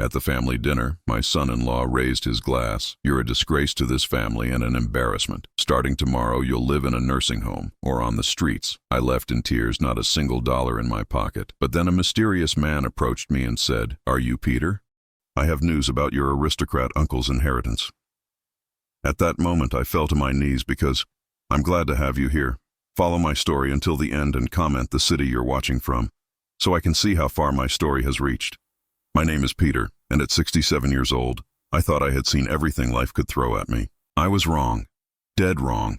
At the family dinner, my son-in-law raised his glass. "You're a disgrace to this family and an embarrassment. Starting tomorrow, you'll live in a nursing home or on the streets." I left in tears, not a single dollar in my pocket. But then a mysterious man approached me and said, "Are you Peter? I have news about your aristocrat uncle's inheritance." At that moment, I fell to my knees because I'm glad to have you here. Follow my story until the end and comment the city you're watching from, so I can see how far my story has reached. My name is Peter, and at 67 years old, I thought I had seen everything life could throw at me. I was wrong. Dead wrong.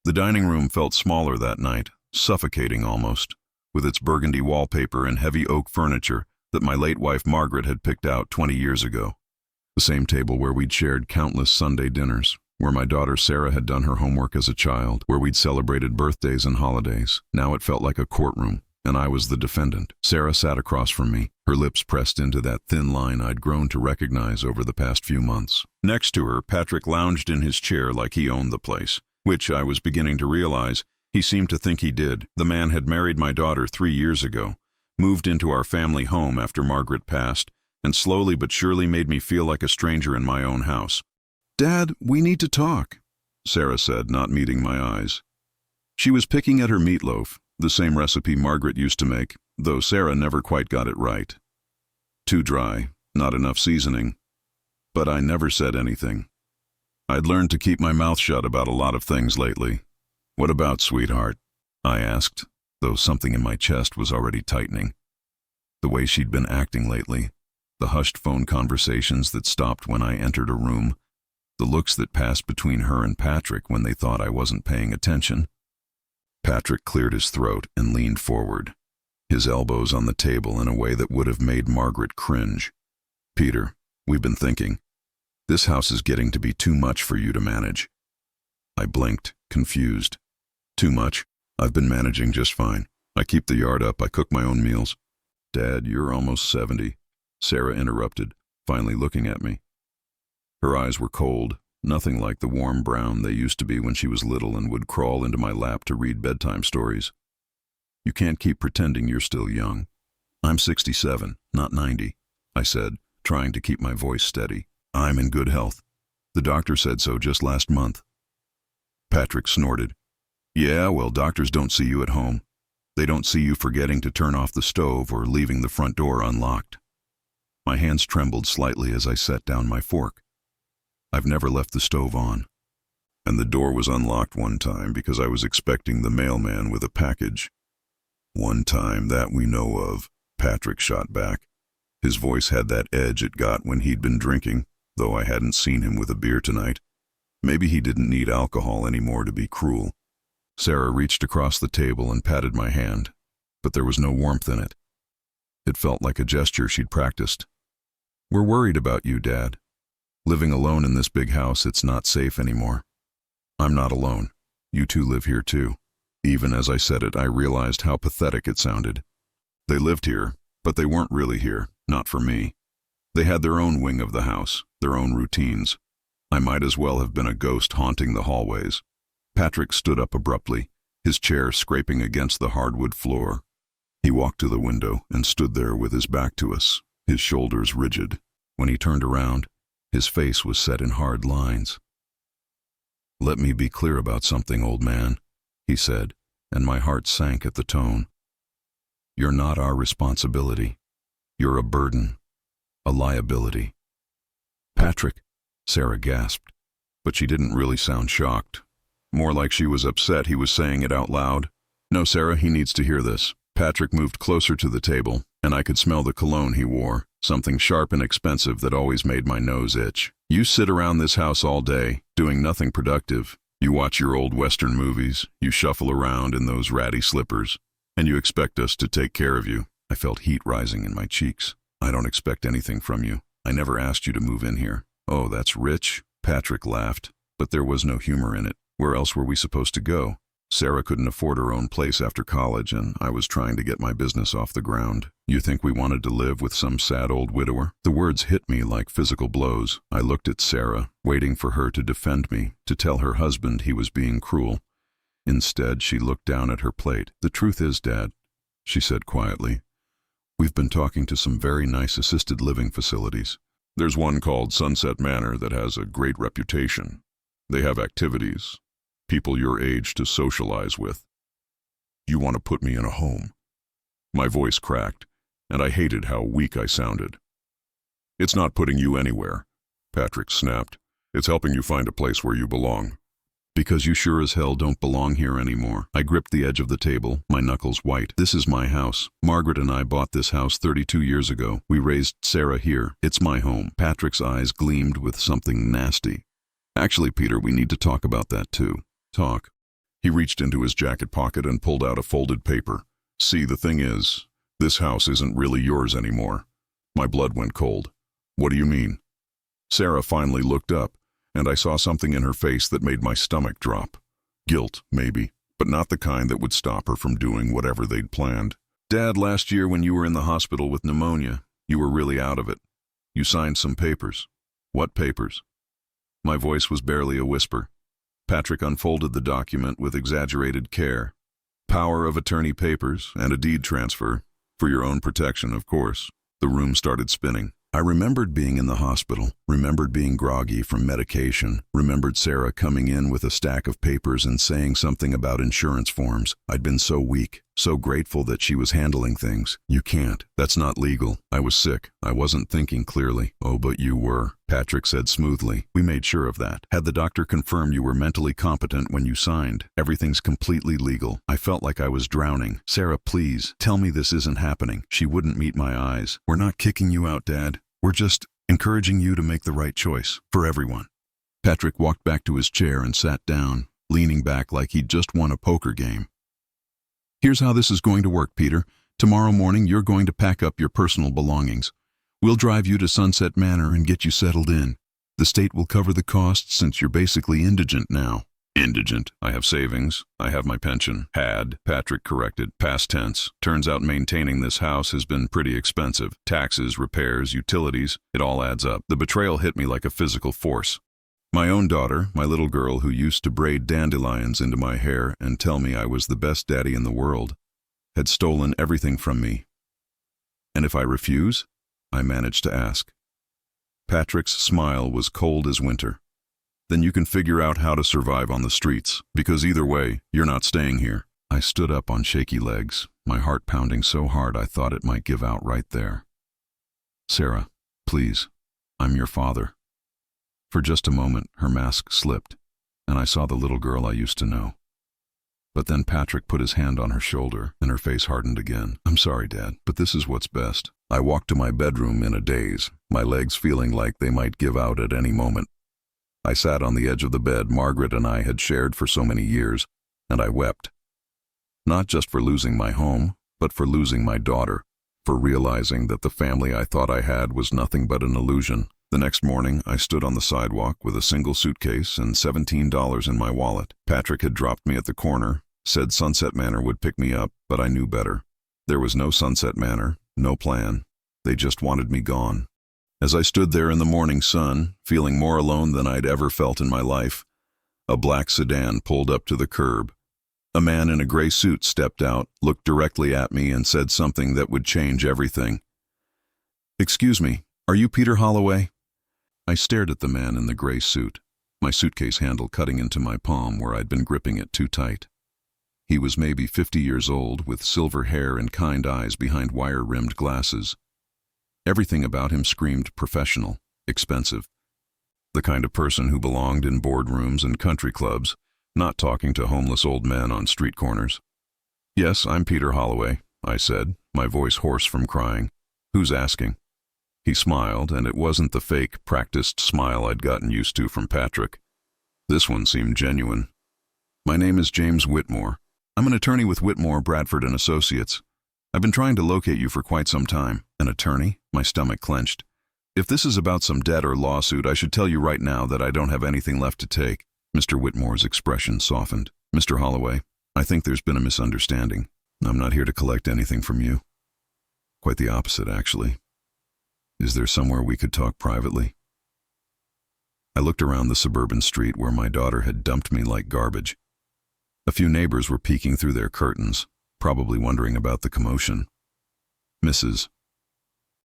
The dining room felt smaller that night, suffocating almost, with its burgundy wallpaper and heavy oak furniture that my late wife Margaret had picked out 20 years ago. The same table where we'd shared countless Sunday dinners, where my daughter Sarah had done her homework as a child, where we'd celebrated birthdays and holidays. Now it felt like a courtroom, and I was the defendant. Sarah sat across from me, her lips pressed into that thin line I'd grown to recognize over the past few months. Next to her, Patrick lounged in his chair like he owned the place, which I was beginning to realize he seemed to think he did. The man had married my daughter 3 years ago, moved into our family home after Margaret passed, and slowly but surely made me feel like a stranger in my own house. "Dad, we need to talk," Sarah said, not meeting my eyes. She was picking at her meatloaf, the same recipe Margaret used to make, though Sarah never quite got it right. Too dry, not enough seasoning. But I never said anything. I'd learned to keep my mouth shut about a lot of things lately. "What about, sweetheart?" I asked, though something in my chest was already tightening. The way she'd been acting lately, the hushed phone conversations that stopped when I entered a room, the looks that passed between her and Patrick when they thought I wasn't paying attention. Patrick cleared his throat and leaned forward, his elbows on the table in a way that would have made Margaret cringe. "Peter, we've been thinking. This house is getting to be too much for you to manage." I blinked, confused. "Too much? I've been managing just fine. I keep the yard up, I cook my own meals." "Dad, you're almost 70, Sarah interrupted, finally looking at me. Her eyes were cold, nothing like the warm brown they used to be when she was little and would crawl into my lap to read bedtime stories. "You can't keep pretending you're still young." "I'm 67, not 90, I said, trying to keep my voice steady. "I'm in good health. The doctor said so just last month." Patrick snorted. "Yeah, well, doctors don't see you at home. They don't see you forgetting to turn off the stove or leaving the front door unlocked." My hands trembled slightly as I set down my fork. I've never left the stove on. "And the door was unlocked one time because I was expecting the mailman with a package." "One time that we know of," Patrick shot back. His voice had that edge it got when he'd been drinking, though I hadn't seen him with a beer tonight. Maybe he didn't need alcohol anymore to be cruel. Sarah reached across the table and patted my hand, but there was no warmth in it. It felt like a gesture she'd practiced. "We're worried about you, Dad. Living alone in this big house, it's not safe anymore." "I'm not alone. You two live here too." Even as I said it, I realized how pathetic it sounded. They lived here, but they weren't really here, not for me. They had their own wing of the house, their own routines. I might as well have been a ghost haunting the hallways. Patrick stood up abruptly, his chair scraping against the hardwood floor. He walked to the window and stood there with his back to us, his shoulders rigid. When he turned around, his face was set in hard lines. "Let me be clear about something, old man," he said, and my heart sank at the tone. "You're not our responsibility. You're a burden, a liability." "Patrick," Sarah gasped, but she didn't really sound shocked. More like she was upset he was saying it out loud. "No, Sarah, he needs to hear this." Patrick moved closer to the table, and I could smell the cologne he wore, something sharp and expensive that always made my nose itch. "You sit around this house all day, doing nothing productive. You watch your old Western movies, you shuffle around in those ratty slippers, and you expect us to take care of you." I felt heat rising in my cheeks. "I don't expect anything from you. I never asked you to move in here." "Oh, that's rich," Patrick laughed, but there was no humor in it. Where else were we supposed to go? Sarah couldn't afford her own place after college, and I was trying to get my business off the ground. "You think we wanted to live with some sad old widower?" The words hit me like physical blows. I looked at Sarah, waiting for her to defend me, to tell her husband he was being cruel. Instead, she looked down at her plate. "The truth is, Dad," she said quietly, "we've been talking to some very nice assisted living facilities. There's one called Sunset Manor that has a great reputation. They have activities, people your age to socialize with. You want to put me in a home?" My voice cracked, and I hated how weak I sounded. "It's not putting you anywhere," Patrick snapped. "It's helping you find a place where you belong." "Because you sure as hell don't belong here anymore." I gripped the edge of the table, my knuckles white. "This is my house. Margaret and I bought this house 32 years ago. We raised Sarah here. It's my home." Patrick's eyes gleamed with something nasty. "Actually, Peter, we need to talk about that too." "Talk?" He reached into his jacket pocket and pulled out a folded paper. "See, the thing is, this house isn't really yours anymore." My blood went cold. "What do you mean?" Sarah finally looked up, and I saw something in her face that made my stomach drop. Guilt, maybe, but not the kind that would stop her from doing whatever they'd planned. "Dad, last year when you were in the hospital with pneumonia, you were really out of it. You signed some papers." "What papers?" My voice was barely a whisper. Patrick unfolded the document with exaggerated care. "Power of attorney papers and a deed transfer, for your own protection, of course." The room started spinning. I remembered being in the hospital, remembered being groggy from medication, remembered Sarah coming in with a stack of papers and saying something about insurance forms. I'd been so weak, so grateful that she was handling things. "You can't. That's not legal." I was sick. I wasn't thinking clearly. "Oh, but you were," Patrick said smoothly. "We made sure of that. Had the doctor confirmed you were mentally competent when you signed. Everything's completely legal." I felt like I was drowning. "Sarah, please, tell me this isn't happening." She wouldn't meet my eyes. "We're not kicking you out, Dad. We're just encouraging you to make the right choice, for everyone." Patrick walked back to his chair and sat down, leaning back like he'd just won a poker game. "Here's how this is going to work, Peter. Tomorrow morning you're going to pack up your personal belongings. We'll drive you to Sunset Manor and get you settled in. The state will cover the costs since you're basically indigent now." "Indigent? I have savings. I have my pension." "Had," Patrick corrected, past tense. "Turns out maintaining this house has been pretty expensive. Taxes, repairs, utilities, it all adds up." The betrayal hit me like a physical force. My own daughter, my little girl who used to braid dandelions into my hair and tell me I was the best daddy in the world, had stolen everything from me. "And if I refuse?" I managed to ask. Patrick's smile was cold as winter. "Then you can figure out how to survive on the streets, because either way, you're not staying here." I stood up on shaky legs, my heart pounding so hard I thought it might give out right there. "Sarah, please, I'm your father." For just a moment, her mask slipped, and I saw the little girl I used to know. But then Patrick put his hand on her shoulder, and her face hardened again. "I'm sorry, Dad, but this is what's best." I walked to my bedroom in a daze, my legs feeling like they might give out at any moment. I sat on the edge of the bed Margaret and I had shared for so many years, and I wept. Not just for losing my home, but for losing my daughter, for realizing that the family I thought I had was nothing but an illusion. The next morning, I stood on the sidewalk with a single suitcase and $17 in my wallet. Patrick had dropped me at the corner, said Sunset Manor would pick me up, but I knew better. There was no Sunset Manor, no plan. They just wanted me gone. As I stood there in the morning sun, feeling more alone than I'd ever felt in my life, a black sedan pulled up to the curb. A man in a gray suit stepped out, looked directly at me, and said something that would change everything. "Excuse me, are you Peter Holloway?" I stared at the man in the gray suit, my suitcase handle cutting into my palm where I'd been gripping it too tight. He was maybe 50 years old, with silver hair and kind eyes behind wire-rimmed glasses. Everything about him screamed professional, expensive. The kind of person who belonged in boardrooms and country clubs, not talking to homeless old men on street corners. "Yes, I'm Peter Holloway," I said, my voice hoarse from crying. "Who's asking?" He smiled, and it wasn't the fake, practiced smile I'd gotten used to from Patrick. This one seemed genuine. "My name is James Whitmore. I'm an attorney with Whitmore, Bradford & Associates. I've been trying to locate you for quite some time." "An attorney?" My stomach clenched. "If this is about some debt or lawsuit, I should tell you right now that I don't have anything left to take." Mr. Whitmore's expression softened. "Mr. Holloway, I think there's been a misunderstanding. I'm not here to collect anything from you. Quite the opposite, actually. Is there somewhere we could talk privately?" I looked around the suburban street where my daughter had dumped me like garbage. A few neighbors were peeking through their curtains, probably wondering about the commotion. "Mrs.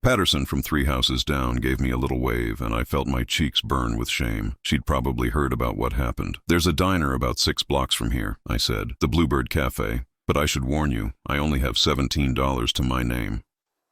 Patterson from 3 houses down gave me a little wave, and I felt my cheeks burn with shame. She'd probably heard about what happened. "There's a diner about 6 blocks from here," I said. "The Bluebird Cafe. But I should warn you, I only have $17 to my name."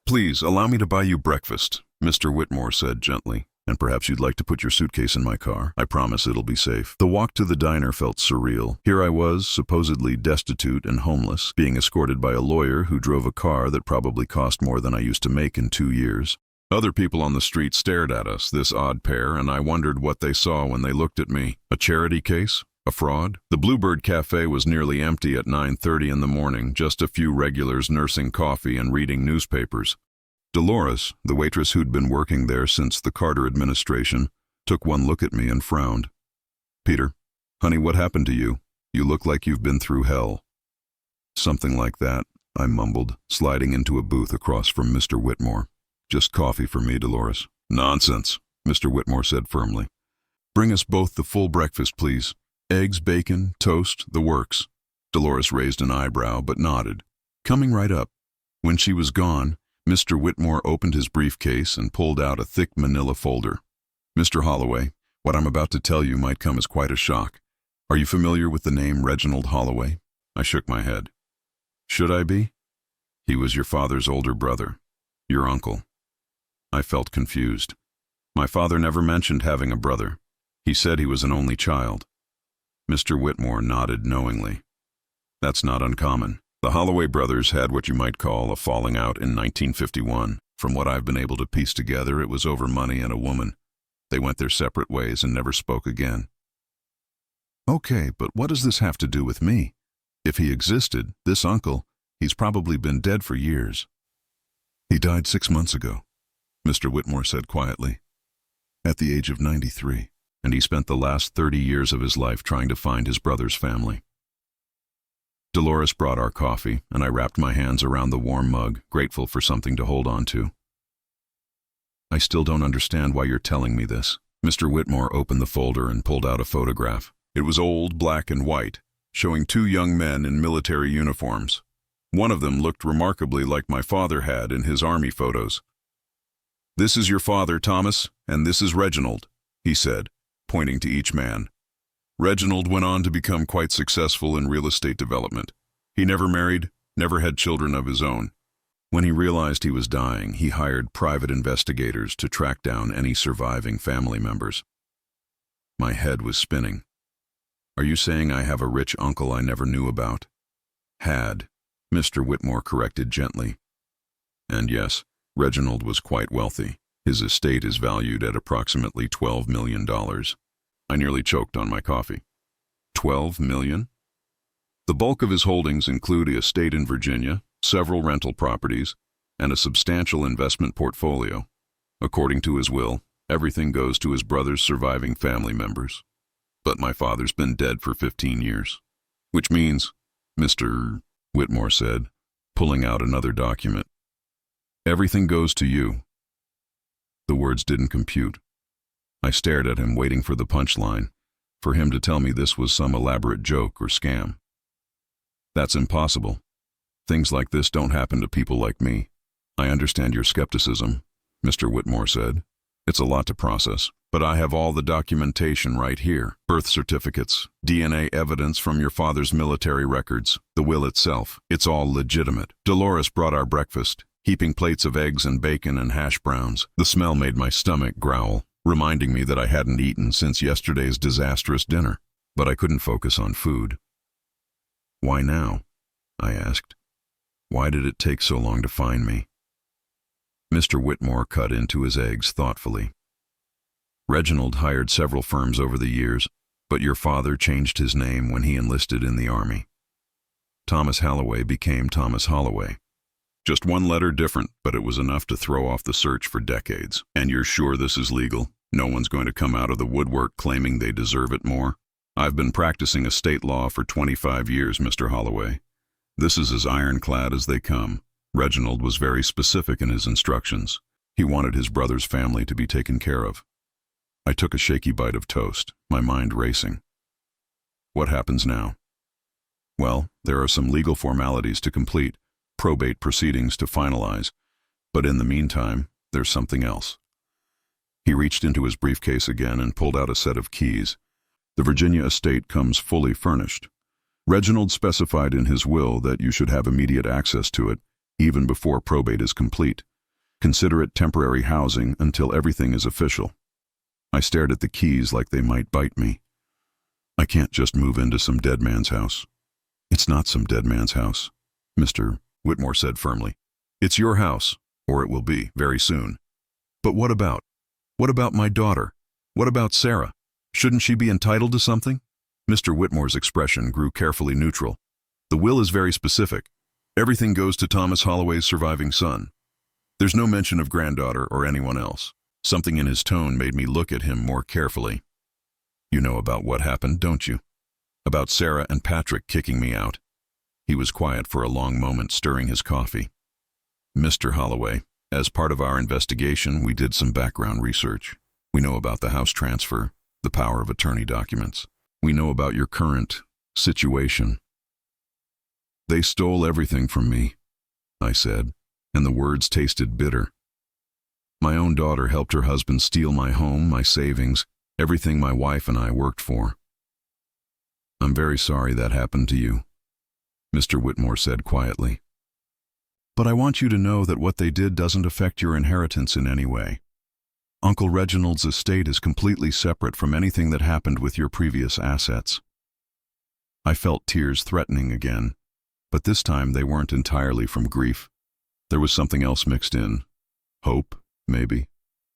"Please, allow me to buy you breakfast," Mr. Whitmore said gently. "And perhaps you'd like to put your suitcase in my car. I promise it'll be safe." The walk to the diner felt surreal. Here I was, supposedly destitute and homeless, being escorted by a lawyer who drove a car that probably cost more than I used to make in 2 years. Other people on the street stared at us, this odd pair, and I wondered what they saw when they looked at me. A charity case? A fraud? The Bluebird Cafe was nearly empty at 9:30 in the morning, just a few regulars nursing coffee and reading newspapers. Dolores, the waitress who'd been working there since the Carter administration, took one look at me and frowned. "Peter, honey, what happened to you? You look like you've been through hell." "Something like that," I mumbled, sliding into a booth across from Mr. Whitmore. "Just coffee for me, Dolores." "Nonsense," Mr. Whitmore said firmly. "Bring us both the full breakfast, please. Eggs, bacon, toast, the works." Dolores raised an eyebrow but nodded. "Coming right up." When she was gone, Mr. Whitmore opened his briefcase and pulled out a thick manila folder. "Mr. Holloway, what I'm about to tell you might come as quite a shock. Are you familiar with the name Reginald Holloway?" I shook my head. "Should I be?" "He was your father's older brother. Your uncle." I felt confused. My father never mentioned having a brother. He said he was an only child. Mr. Whitmore nodded knowingly. "That's not uncommon. The Holloway brothers had what you might call a falling out in 1951. From what I've been able to piece together, it was over money and a woman. They went their separate ways and never spoke again." "Okay, but what does this have to do with me? If he existed, this uncle, he's probably been dead for years." "He died 6 months ago," Mr. Whitmore said quietly, "at the age of 93, and he spent the last 30 years of his life trying to find his brother's family." Dolores brought our coffee, and I wrapped my hands around the warm mug, grateful for something to hold on to. "I still don't understand why you're telling me this." Mr. Whitmore opened the folder and pulled out a photograph. It was old, black and white, showing 2 young men in military uniforms. One of them looked remarkably like my father had in his army photos. "This is your father, Thomas, and this is Reginald," he said, pointing to each man. Reginald went on to become quite successful in real estate development. He never married, never had children of his own. When he realized he was dying, he hired private investigators to track down any surviving family members. My head was spinning. "Are you saying I have a rich uncle I never knew about?" "Had," Mr. Whitmore corrected gently. "And yes, Reginald was quite wealthy. His estate is valued at approximately $12 million. I nearly choked on my coffee. $12 million? The bulk of his holdings include a estate in Virginia, several rental properties, and a substantial investment portfolio. According to his will, everything goes to his brother's surviving family members. But my father's been dead for 15 years. Which means," Mr. Whitmore said, pulling out another document, "everything goes to you." The words didn't compute. I stared at him, waiting for the punchline, for him to tell me this was some elaborate joke or scam. "That's impossible. Things like this don't happen to people like me." "I understand your skepticism," Mr. Whitmore said. "It's a lot to process, but I have all the documentation right here. Birth certificates, DNA evidence from your father's military records, the will itself. It's all legitimate." Dolores brought our breakfast, heaping plates of eggs and bacon and hash browns. The smell made my stomach growl, reminding me that I hadn't eaten since yesterday's disastrous dinner. But I couldn't focus on food. "Why now?" I asked. "Why did it take so long to find me?" Mr. Whitmore cut into his eggs thoughtfully. "Reginald hired several firms over the years, but your father changed his name when he enlisted in the Army. Thomas Holloway became Thomas Holloway. Just one letter different, but it was enough to throw off the search for decades. And you're sure this is legal? No one's going to come out of the woodwork claiming they deserve it more?" "I've been practicing estate law for 25 years, Mr. Holloway. This is as ironclad as they come." Reginald was very specific in his instructions. He wanted his brother's family to be taken care of. I took a shaky bite of toast, my mind racing. "What happens now?" "Well, there are some legal formalities to complete, probate proceedings to finalize. But in the meantime, There's something else. He reached into his briefcase again and pulled out a set of keys. The Virginia estate comes fully furnished. Reginald specified in his will that you should have immediate access to it, even before probate is complete. Consider it temporary housing until everything is official. I stared at the keys like they might bite me. I can't just move into some dead man's house. It's not some dead man's house, Mr. Whitmore said firmly. It's your house, or it will be, very soon. But what about? What about my daughter? What about Sarah? Shouldn't she be entitled to something? Mr. Whitmore's expression grew carefully neutral. The will is very specific. Everything goes to Thomas Holloway's surviving son. There's no mention of granddaughter or anyone else. Something in his tone made me look at him more carefully. You know about what happened, don't you? About Sarah and Patrick kicking me out. He was quiet for a long moment, stirring his coffee. Mr. Holloway, as part of our investigation, we did some background research. We know about the house transfer, the power of attorney documents. We know about your current situation. They stole everything from me, I said, and the words tasted bitter. My own daughter helped her husband steal my home, my savings, everything my wife and I worked for. I'm very sorry that happened to you, Mr. Whitmore said quietly. But I want you to know that what they did doesn't affect your inheritance in any way. Uncle Reginald's estate is completely separate from anything that happened with your previous assets. I felt tears threatening again, but this time they weren't entirely from grief. There was something else mixed in. Hope, maybe,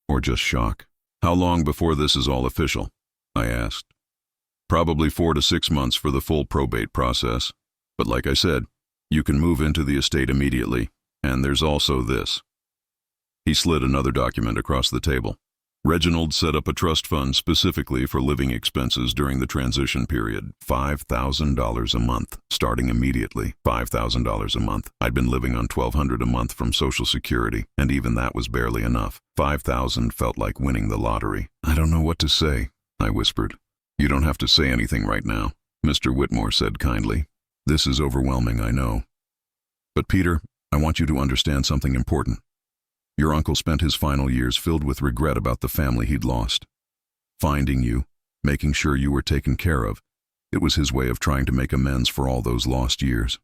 or just shock. How long before this is all official? I asked. Probably 4 to 6 months for the full probate process. But like I said, you can move into the estate immediately, and there's also this. He slid another document across the table. Reginald set up a trust fund specifically for living expenses during the transition period. $5,000 a month, starting immediately. $5,000 a month. I'd been living on $1,200 a month from Social Security, and even that was barely enough. $5,000 felt like winning the lottery. I don't know what to say, I whispered. You don't have to say anything right now, Mr. Whitmore said kindly. This is overwhelming, I know. But Peter, I want you to understand something important. Your uncle spent his final years filled with regret about the family he'd lost. Finding you, making sure you were taken care of, it was his way of trying to make amends for all those lost years.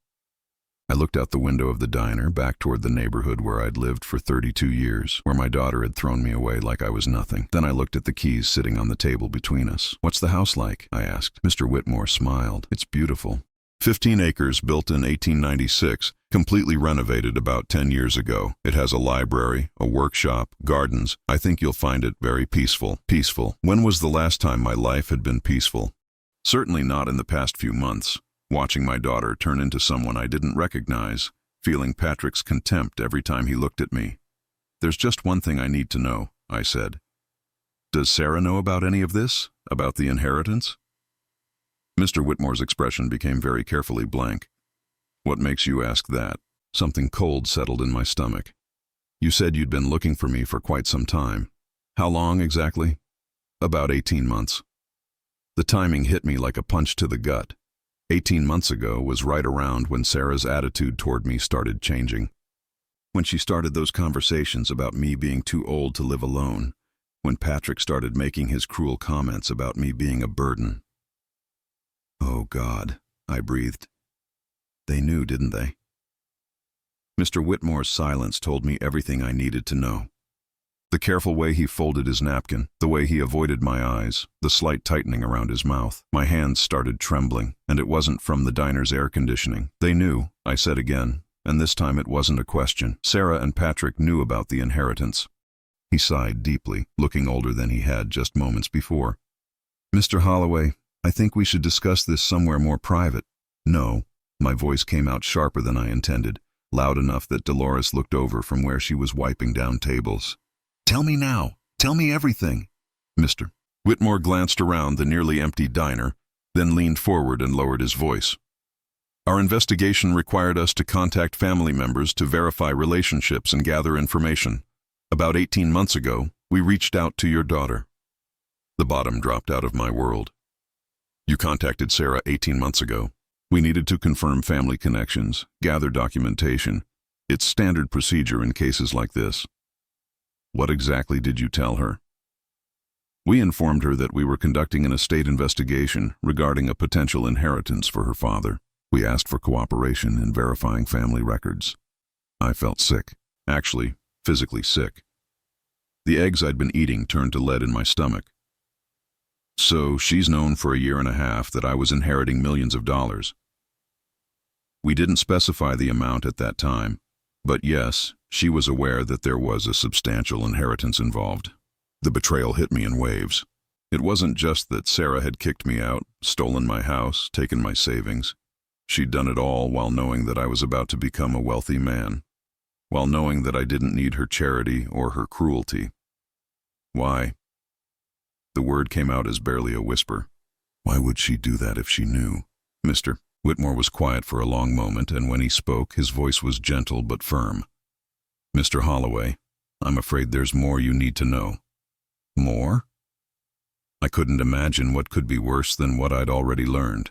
I looked out the window of the diner, back toward the neighborhood where I'd lived for 32 years, where my daughter had thrown me away like I was nothing. Then I looked at the keys sitting on the table between us. What's the house like? I asked. Mr. Whitmore smiled. It's beautiful. 15 acres, built in 1896, completely renovated about 10 years ago. It has a library, a workshop, gardens. I think you'll find it very peaceful. Peaceful. When was the last time my life had been peaceful? Certainly not in the past few months. Watching my daughter turn into someone I didn't recognize, feeling Patrick's contempt every time he looked at me. There's just one thing I need to know, I said. Does Sarah know about any of this? About the inheritance? Mr. Whitmore's expression became very carefully blank. What makes you ask that? Something cold settled in my stomach. You said you'd been looking for me for quite some time. How long exactly? About 18 months. The timing hit me like a punch to the gut. 18 months ago was right around when Sarah's attitude toward me started changing. When she started those conversations about me being too old to live alone. When Patrick started making his cruel comments about me being a burden. Oh God, I breathed. They knew, didn't they? Mr. Whitmore's silence told me everything I needed to know. The careful way he folded his napkin, the way he avoided my eyes, the slight tightening around his mouth. My hands started trembling, and it wasn't from the diner's air conditioning. They knew, I said again, and this time it wasn't a question. Sarah and Patrick knew about the inheritance. He sighed deeply, looking older than he had just moments before. Mr. Holloway, I think we should discuss this somewhere more private. No, my voice came out sharper than I intended, loud enough that Dolores looked over from where she was wiping down tables. Tell me now. Tell me everything. Mr. Whitmore glanced around the nearly empty diner, then leaned forward and lowered his voice. Our investigation required us to contact family members to verify relationships and gather information. About 18 months ago, we reached out to your daughter. The bottom dropped out of my world. You contacted Sarah 18 months ago. We needed to confirm family connections, gather documentation. It's standard procedure in cases like this. What exactly did you tell her? We informed her that we were conducting an estate investigation regarding a potential inheritance for her father. We asked for cooperation in verifying family records. I felt sick. Actually, physically sick. The eggs I'd been eating turned to lead in my stomach. So she's known for a year and a half that I was inheriting millions of dollars. We didn't specify the amount at that time, but yes, she was aware that there was a substantial inheritance involved. The betrayal hit me in waves. It wasn't just that Sarah had kicked me out, stolen my house, taken my savings. She'd done it all while knowing that I was about to become a wealthy man, while knowing that I didn't need her charity or her cruelty. Why? The word came out as barely a whisper. Why would she do that if she knew? Mr. Whitmore was quiet for a long moment, and when he spoke, his voice was gentle but firm. Mr. Holloway, I'm afraid there's more you need to know. More? I couldn't imagine what could be worse than what I'd already learned.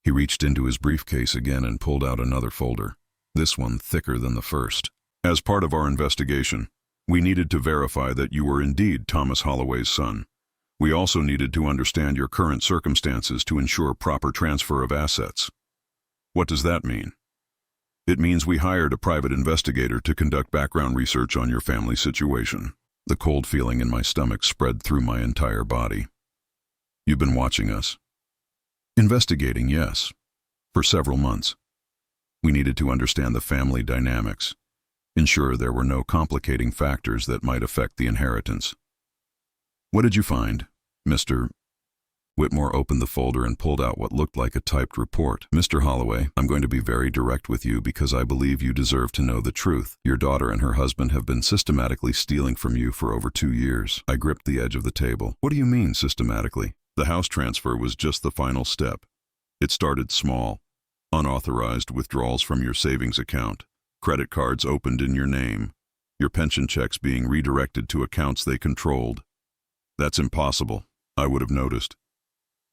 He reached into his briefcase again and pulled out another folder, this one thicker than the first. As part of our investigation, we needed to verify that you were indeed Thomas Holloway's son. We also needed to understand your current circumstances to ensure proper transfer of assets. What does that mean? It means we hired a private investigator to conduct background research on your family situation. The cold feeling in my stomach spread through my entire body. You've been watching us. Investigating, yes. For several months. We needed to understand the family dynamics, ensure there were no complicating factors that might affect the inheritance. What did you find, Mr. Whitmore opened the folder and pulled out what looked like a typed report. Mr. Holloway, I'm going to be very direct with you because I believe you deserve to know the truth. Your daughter and her husband have been systematically stealing from you for over 2 years. I gripped the edge of the table. What do you mean, systematically? The house transfer was just the final step. It started small. Unauthorized withdrawals from your savings account. Credit cards opened in your name. Your pension checks being redirected to accounts they controlled. That's impossible. I would have noticed.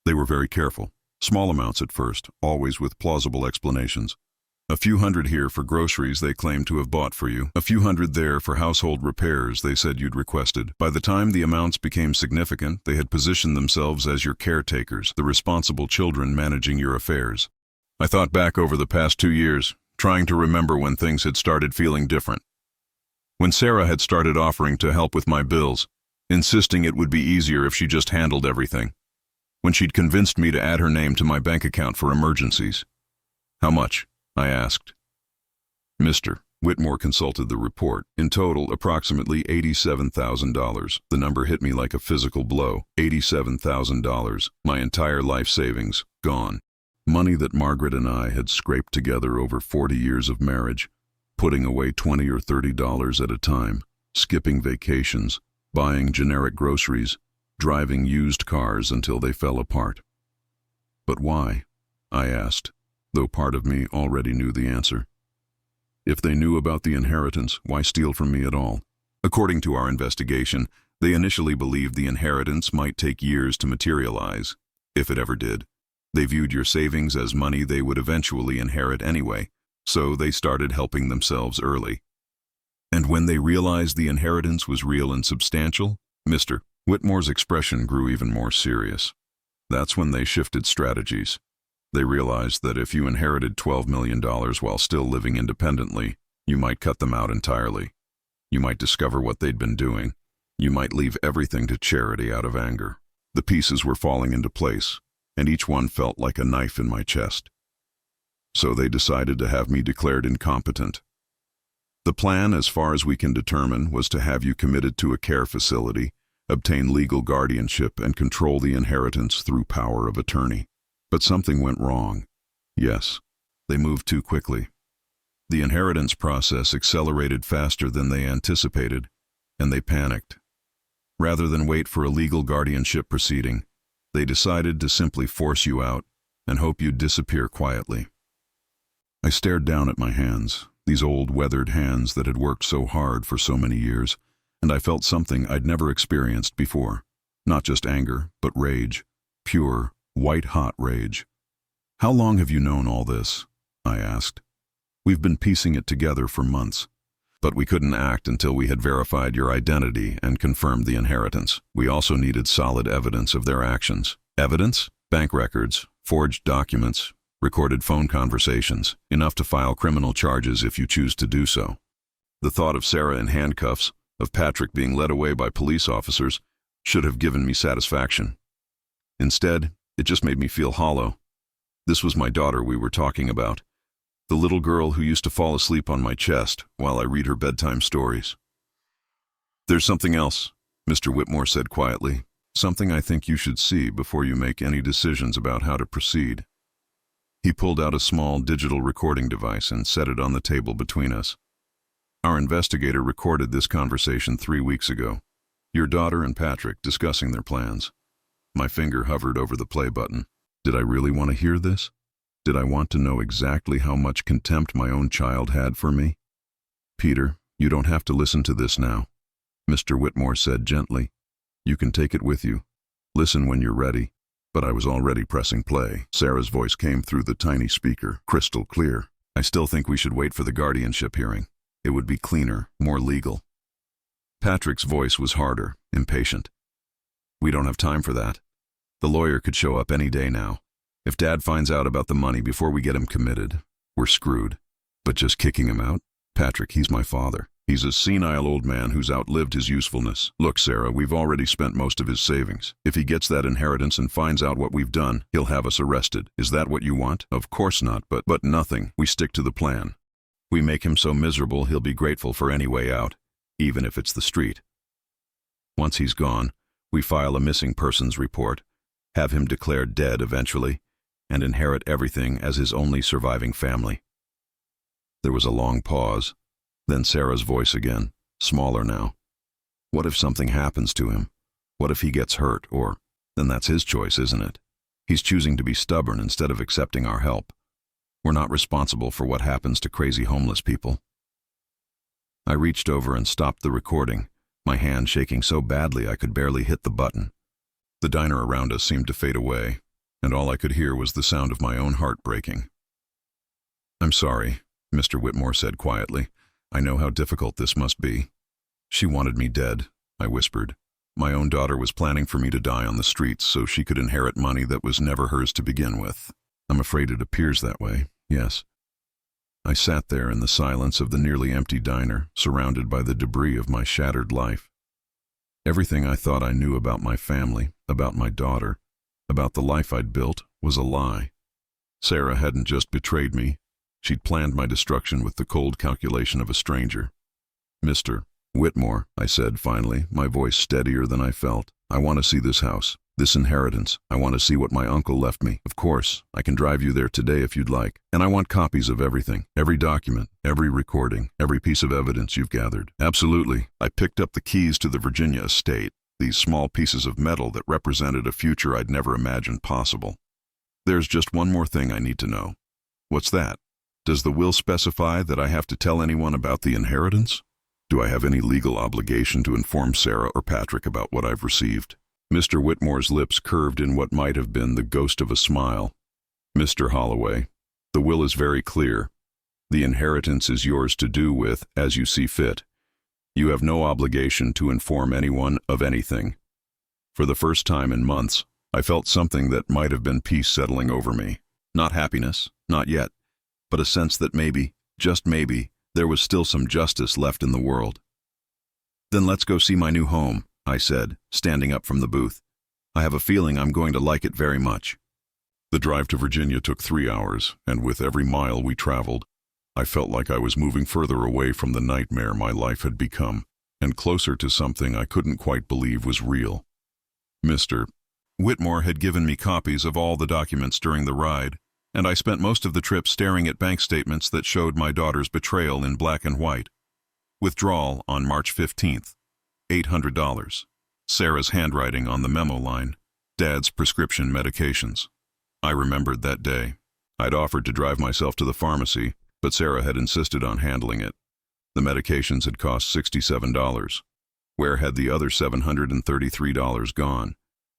They were very careful. Small amounts at first, always with plausible explanations. A few hundred here for groceries they claimed to have bought for you. A few hundred there for household repairs they said you'd requested. By the time the amounts became significant, they had positioned themselves as your caretakers, the responsible children managing your affairs. I thought back over the past 2 years, trying to remember when things had started feeling different. When Sarah had started offering to help with my bills, insisting it would be easier if she just handled everything. When she'd convinced me to add her name to my bank account for emergencies. How much? I asked. Mr. Whitmore consulted the report. In total, approximately $87,000. The number hit me like a physical blow. $87,000. My entire life savings, gone. Money that Margaret and I had scraped together over 40 years of marriage, putting away $20 or $30 at a time, skipping vacations, buying generic groceries, driving used cars until they fell apart. But why? I asked, though part of me already knew the answer. If they knew about the inheritance, why steal from me at all? According to our investigation, they initially believed the inheritance might take years to materialize, if it ever did. They viewed your savings as money they would eventually inherit anyway, so they started helping themselves early. And when they realized the inheritance was real and substantial, Mr. Whitmore's expression grew even more serious. That's when they shifted strategies. They realized that if you inherited $12 million while still living independently, you might cut them out entirely. You might discover what they'd been doing. You might leave everything to charity out of anger. The pieces were falling into place, and each one felt like a knife in my chest. So they decided to have me declared incompetent. The plan, as far as we can determine, was to have you committed to a care facility, obtain legal guardianship, and control the inheritance through power of attorney. But something went wrong. Yes, they moved too quickly. The inheritance process accelerated faster than they anticipated, and they panicked. Rather than wait for a legal guardianship proceeding, they decided to simply force you out and hope you'd disappear quietly. I stared down at my hands, these old weathered hands that had worked so hard for so many years, and I felt something I'd never experienced before. Not just anger, but rage. Pure, white-hot rage. How long have you known all this? I asked. We've been piecing it together for months. But we couldn't act until we had verified your identity and confirmed the inheritance. We also needed solid evidence of their actions. Evidence? Bank records, forged documents, recorded phone conversations, enough to file criminal charges if you choose to do so. The thought of Sarah in handcuffs, of Patrick being led away by police officers, should have given me satisfaction. Instead, it just made me feel hollow. This was my daughter we were talking about, the little girl who used to fall asleep on my chest while I read her bedtime stories. "There's something else," Mr. Whitmore said quietly. "Something I think you should see before you make any decisions about how to proceed." He pulled out a small digital recording device and set it on the table between us. "Our investigator recorded this conversation 3 weeks ago. Your daughter and Patrick discussing their plans." My finger hovered over the play button. Did I really want to hear this? Did I want to know exactly how much contempt my own child had for me? "Peter, you don't have to listen to this now," Mr. Whitmore said gently. "You can take it with you. Listen when you're ready." But I was already pressing play. Sarah's voice came through the tiny speaker, crystal clear. "I still think we should wait for the guardianship hearing. It would be cleaner, more legal." Patrick's voice was harder, impatient. "We don't have time for that. The lawyer could show up any day now. If Dad finds out about the money before we get him committed, we're screwed." "But just kicking him out? Patrick, he's my father. He's a senile old man who's outlived his usefulness. Look, Sarah, we've already spent most of his savings. If he gets that inheritance and finds out what we've done, he'll have us arrested. Is that what you want?" "Of course not, but nothing. We stick to the plan. We make him so miserable he'll be grateful for any way out, even if it's the street. Once he's gone, we file a missing persons report, have him declared dead eventually, and inherit everything as his only surviving family." There was a long pause, then Sarah's voice again, smaller now. "What if something happens to him? What if he gets hurt, or…" "Then that's his choice, isn't it? He's choosing to be stubborn instead of accepting our help. We're not responsible for what happens to crazy homeless people." I reached over and stopped the recording, my hand shaking so badly I could barely hit the button. The diner around us seemed to fade away, and all I could hear was the sound of my own heart breaking. "I'm sorry," Mr. Whitmore said quietly. "I know how difficult this must be." "She wanted me dead," I whispered. "My own daughter was planning for me to die on the streets so she could inherit money that was never hers to begin with. I'm afraid it appears that way, yes." I sat there in the silence of the nearly empty diner, surrounded by the debris of my shattered life. Everything I thought I knew about my family, about my daughter, about the life I'd built, was a lie. Sarah hadn't just betrayed me. She'd planned my destruction with the cold calculation of a stranger. "Mr. Whitmore," I said finally, my voice steadier than I felt, "I want to see this house, this inheritance. I want to see what my uncle left me. Of course, I can drive you there today if you'd like. And I want copies of everything, every document, every recording, every piece of evidence you've gathered." "Absolutely." I picked up the keys to the Virginia estate, these small pieces of metal that represented a future I'd never imagined possible. "There's just one more thing I need to know." "What's that?" "Does the will specify that I have to tell anyone about the inheritance? Do I have any legal obligation to inform Sarah or Patrick about what I've received?" Mr. Whitmore's lips curved in what might have been the ghost of a smile. "Mr. Holloway, the will is very clear. The inheritance is yours to do with as you see fit. You have no obligation to inform anyone of anything." For the first time in months, I felt something that might have been peace settling over me. Not happiness, not yet, but a sense that maybe, just maybe, there was still some justice left in the world. "Then let's go see my new home," I said, standing up from the booth. "I have a feeling I'm going to like it very much." The drive to Virginia took 3 hours, and with every mile we traveled, I felt like I was moving further away from the nightmare my life had become, and closer to something I couldn't quite believe was real. Mr. Whitmore had given me copies of all the documents during the ride, and I spent most of the trip staring at bank statements that showed my daughter's betrayal in black and white. Withdrawal on March 15th, $800. Sarah's handwriting on the memo line, Dad's prescription medications. I remembered that day. I'd offered to drive myself to the pharmacy, but Sarah had insisted on handling it. The medications had cost $67. Where had the other $733 gone?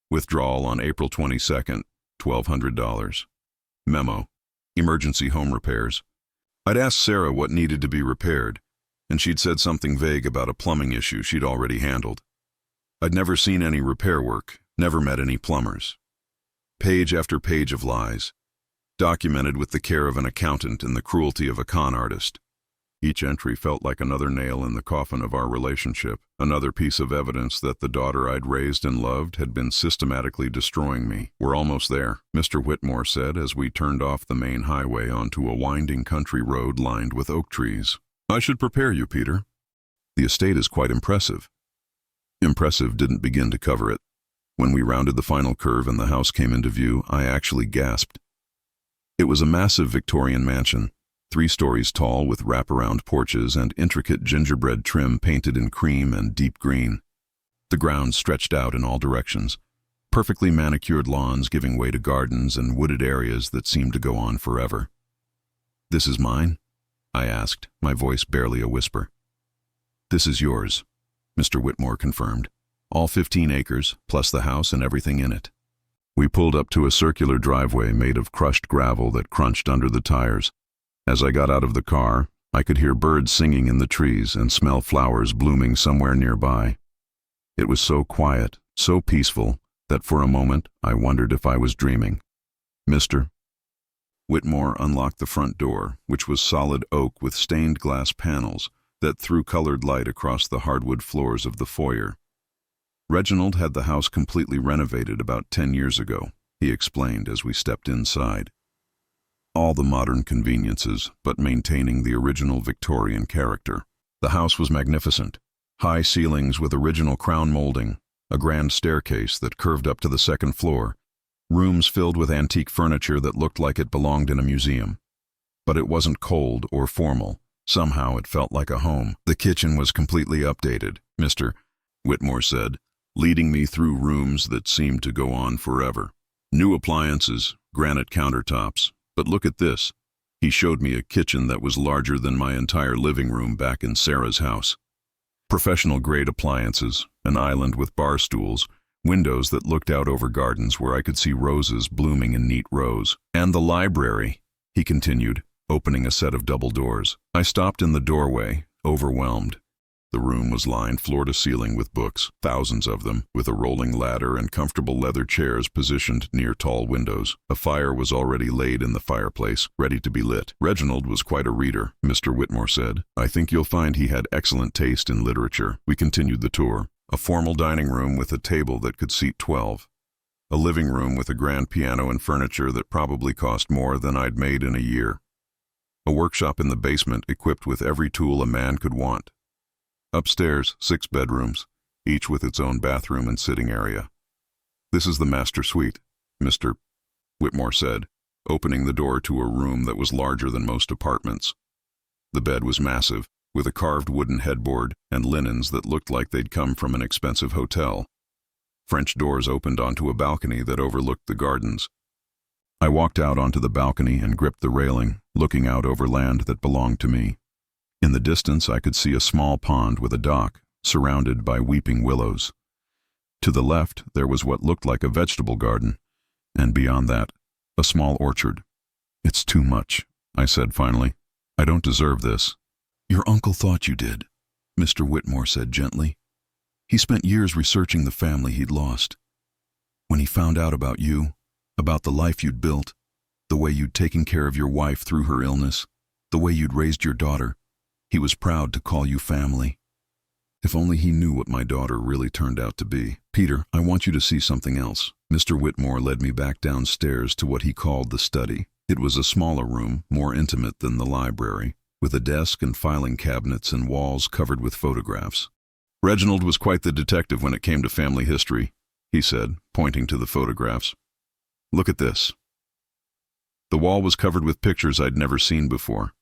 Withdrawal on April 22nd, $1,200. Memo. Emergency home repairs. I'd asked Sarah what needed to be repaired, and she'd said something vague about a plumbing issue she'd already handled. I'd never seen any repair work, never met any plumbers. Page after page of lies, documented with the care of an accountant and the cruelty of a con artist. Each entry felt like another nail in the coffin of our relationship, another piece of evidence that the daughter I'd raised and loved had been systematically destroying me. "We're almost there," Mr. Whitmore said as we turned off the main highway onto a winding country road lined with oak trees. "I should prepare you, Peter. The estate is quite impressive." Impressive didn't begin to cover it. When we rounded the final curve and the house came into view, I actually gasped. It was a massive Victorian mansion, 3 stories tall with wraparound porches and intricate gingerbread trim painted in cream and deep green. The grounds stretched out in all directions, perfectly manicured lawns giving way to gardens and wooded areas that seemed to go on forever. "This is mine?" I asked, my voice barely a whisper. "This is yours," Mr. Whitmore confirmed. "All 15 acres, plus the house and everything in it." We pulled up to a circular driveway made of crushed gravel that crunched under the tires. As I got out of the car, I could hear birds singing in the trees and smell flowers blooming somewhere nearby. It was so quiet, so peaceful, that for a moment I wondered if I was dreaming. "Mr. Whitmore unlocked the front door, which was solid oak with stained glass panels that threw colored light across the hardwood floors of the foyer. "Reginald had the house completely renovated about 10 years ago," he explained as we stepped inside. "All the modern conveniences, but maintaining the original Victorian character." The house was magnificent. High ceilings with original crown molding, a grand staircase that curved up to the 2nd floor, rooms filled with antique furniture that looked like it belonged in a museum. But it wasn't cold or formal. Somehow it felt like a home. "The kitchen was completely updated," Mr. Whitmore said, leading me through rooms that seemed to go on forever. "New appliances, granite countertops. But look at this." He showed me a kitchen that was larger than my entire living room back in Sarah's house. Professional-grade appliances, an island with bar stools, windows that looked out over gardens where I could see roses blooming in neat rows. "And the library," he continued, opening a set of double doors. I stopped in the doorway, overwhelmed. The room was lined floor to ceiling with books, thousands of them, with a rolling ladder and comfortable leather chairs positioned near tall windows. A fire was already laid in the fireplace, ready to be lit. "Reginald was quite a reader," Mr. Whitmore said. "I think you'll find he had excellent taste in literature." We continued the tour. A formal dining room with a table that could seat 12. A living room with a grand piano and furniture that probably cost more than I'd made in a year. A workshop in the basement equipped with every tool a man could want. Upstairs, 6 bedrooms, each with its own bathroom and sitting area. "This is the master suite," Mr. Whitmore said, opening the door to a room that was larger than most apartments. The bed was massive, with a carved wooden headboard and linens that looked like they'd come from an expensive hotel. French doors opened onto a balcony that overlooked the gardens. I walked out onto the balcony and gripped the railing, looking out over land that belonged to me. In the distance, I could see a small pond with a dock, surrounded by weeping willows. To the left, there was what looked like a vegetable garden, and beyond that, a small orchard. "It's too much," I said finally. "I don't deserve this." "Your uncle thought you did," Mr. Whitmore said gently. "He spent years researching the family he'd lost. When he found out about you, about the life you'd built, the way you'd taken care of your wife through her illness, the way you'd raised your daughter, he was proud to call you family. If only he knew what my daughter really turned out to be." "Peter, I want you to see something else." Mr. Whitmore led me back downstairs to what he called the study. It was a smaller room, more intimate than the library, with a desk and filing cabinets and walls covered with photographs. "Reginald was quite the detective when it came to family history," he said, pointing to the photographs. "Look at this." The wall was covered with pictures I'd never seen before.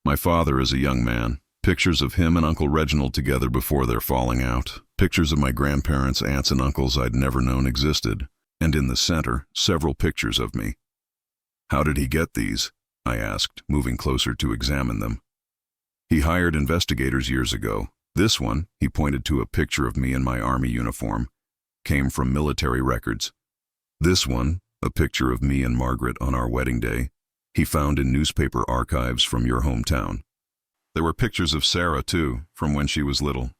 My father as a young man, pictures of him and Uncle Reginald together before their falling out, pictures of my grandparents, aunts, and uncles I'd never known existed, and in the center, several pictures of me. "How did he get these?" I asked, moving closer to examine them. "He hired investigators years ago. This one," he pointed to a picture of me in my army uniform, "came from military records. This one, a picture of me and Margaret on our wedding day, he found in newspaper archives from your hometown." There were pictures of Sarah, too, from when she was little.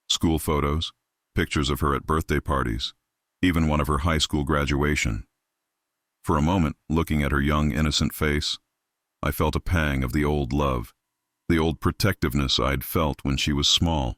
School photos, pictures of her at birthday parties, even one of her high school graduation. For a moment, looking at her young, innocent face, I felt a pang of the old love, the old protectiveness I'd felt when she was small.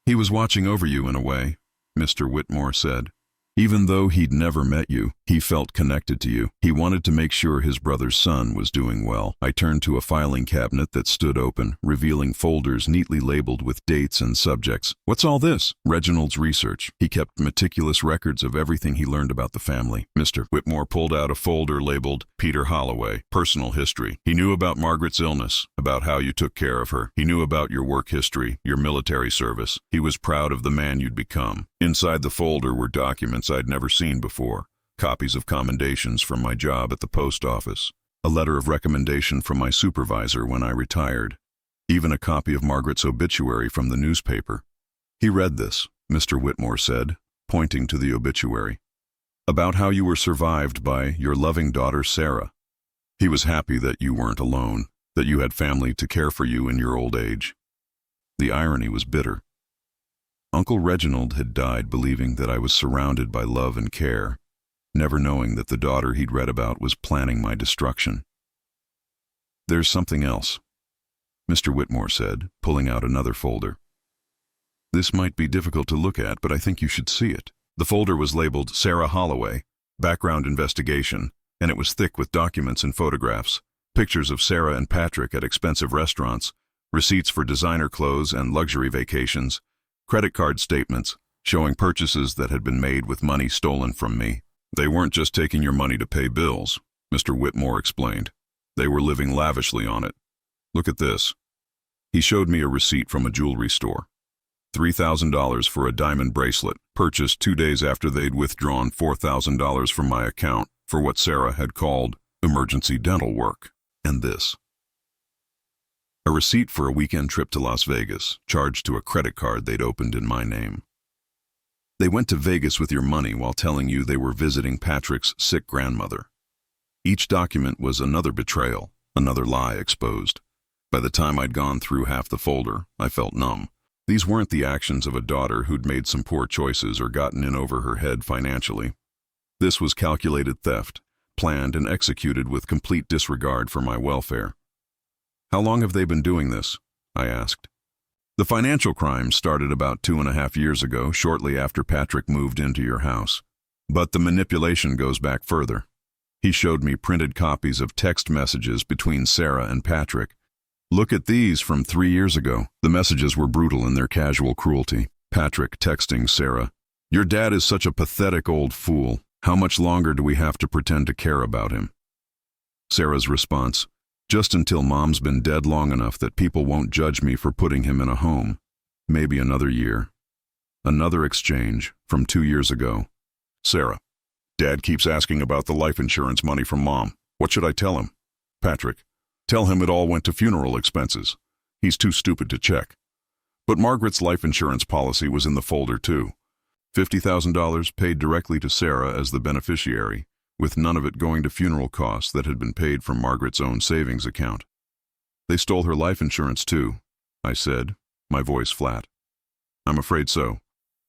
"He was watching over you in a way," Mr. Whitmore said. "Even though he'd never met you, he felt connected to you. He wanted to make sure his brother's son was doing well." I turned to a filing cabinet that stood open, revealing folders neatly labeled with dates and subjects. "What's all this?" "Reginald's research. He kept meticulous records of everything he learned about the family." Mr. Whitmore pulled out a folder labeled Peter Holloway, Personal History. "He knew about Margaret's illness, about how you took care of her. He knew about your work history, your military service. He was proud of the man you'd become." Inside the folder were documents I'd never seen before, copies of commendations from my job at the post office, a letter of recommendation from my supervisor when I retired, even a copy of Margaret's obituary from the newspaper. "He read this," Mr. Whitmore said, pointing to the obituary, "about how you were survived by your loving daughter Sarah. He was happy that you weren't alone, that you had family to care for you in your old age." The irony was bitter. Uncle Reginald had died believing that I was surrounded by love and care, never knowing that the daughter he'd read about was planning my destruction. "There's something else," Mr. Whitmore said, pulling out another folder. "This might be difficult to look at, but I think you should see it." The folder was labeled Sarah Holloway, Background Investigation, and it was thick with documents and photographs, pictures of Sarah and Patrick at expensive restaurants, receipts for designer clothes and luxury vacations, credit card statements showing purchases that had been made with money stolen from me. "They weren't just taking your money to pay bills," Mr. Whitmore explained. "They were living lavishly on it. Look at this." He showed me a receipt from a jewelry store. $3,000 for a diamond bracelet, purchased 2 days after they'd withdrawn $4,000 from my account for what Sarah had called emergency dental work. And this. A receipt for a weekend trip to Las Vegas, charged to a credit card they'd opened in my name. They went to Vegas with your money while telling you they were visiting Patrick's sick grandmother. Each document was another betrayal, another lie exposed. By the time I'd gone through half the folder, I felt numb. These weren't the actions of a daughter who'd made some poor choices or gotten in over her head financially. This was calculated theft, planned and executed with complete disregard for my welfare. "How long have they been doing this?" I asked. "The financial crimes started about 2.5 years ago, shortly after Patrick moved into your house. But the manipulation goes back further." He showed me printed copies of text messages between Sarah and Patrick. "Look at these from 3 years ago." The messages were brutal in their casual cruelty. Patrick texting Sarah, "Your dad is such a pathetic old fool. How much longer do we have to pretend to care about him?" Sarah's response, "Just until Mom's been dead long enough that people won't judge me for putting him in a home. Maybe another year." Another exchange from 2 years ago. Sarah, "Dad keeps asking about the life insurance money from Mom. What should I tell him?" Patrick, "Tell him it all went to funeral expenses. He's too stupid to check." But Margaret's life insurance policy was in the folder too. $50,000 paid directly to Sarah as the beneficiary, with none of it going to funeral costs that had been paid from Margaret's own savings account. "They stole her life insurance too," I said, my voice flat. "I'm afraid so.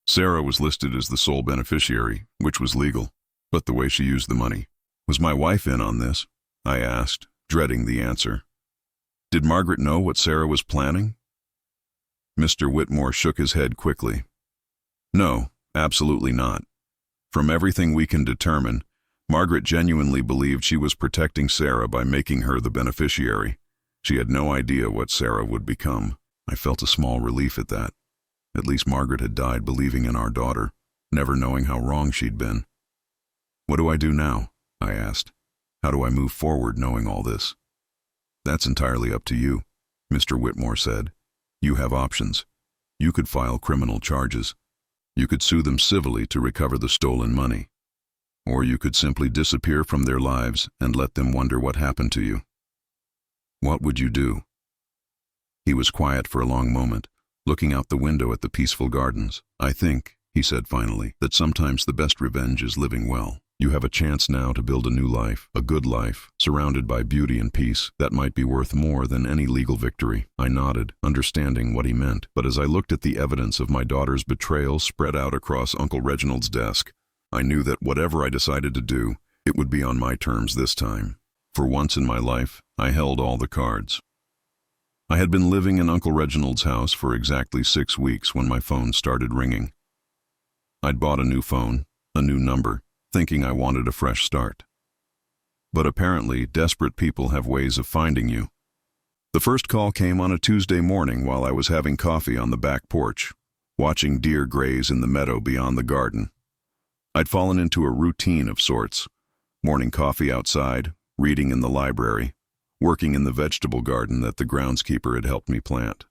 Sarah was listed as the sole beneficiary, which was legal, but the way she used the money." "Was my wife in on this?" I asked, dreading the answer. "Did Margaret know what Sarah was planning?" Mr. Whitmore shook his head quickly. "No, absolutely not. From everything we can determine, Margaret genuinely believed she was protecting Sarah by making her the beneficiary. She had no idea what Sarah would become." I felt a small relief at that. At least Margaret had died believing in our daughter, never knowing how wrong she'd been. "What do I do now?" I asked. "How do I move forward knowing all this?" "That's entirely up to you," Mr. Whitmore said. "You have options. You could file criminal charges. You could sue them civilly to recover the stolen money. Or you could simply disappear from their lives and let them wonder what happened to you. What would you do?" He was quiet for a long moment, looking out the window at the peaceful gardens. "I think," he said finally, "that sometimes the best revenge is living well." You have a chance now to build a new life, a good life, surrounded by beauty and peace. That might be worth more than any legal victory. I nodded, understanding what he meant. But as I looked at the evidence of my daughter's betrayal spread out across Uncle Reginald's desk, I knew that whatever I decided to do, it would be on my terms this time. For once in my life, I held all the cards. I had been living in Uncle Reginald's house for exactly 6 weeks when my phone started ringing. I'd bought a new phone, a new number, thinking I wanted a fresh start. But apparently, desperate people have ways of finding you. The first call came on a Tuesday morning while I was having coffee on the back porch, watching deer graze in the meadow beyond the garden. I'd fallen into a routine of sorts: morning coffee outside, reading in the library, working in the vegetable garden that the groundskeeper had helped me plant.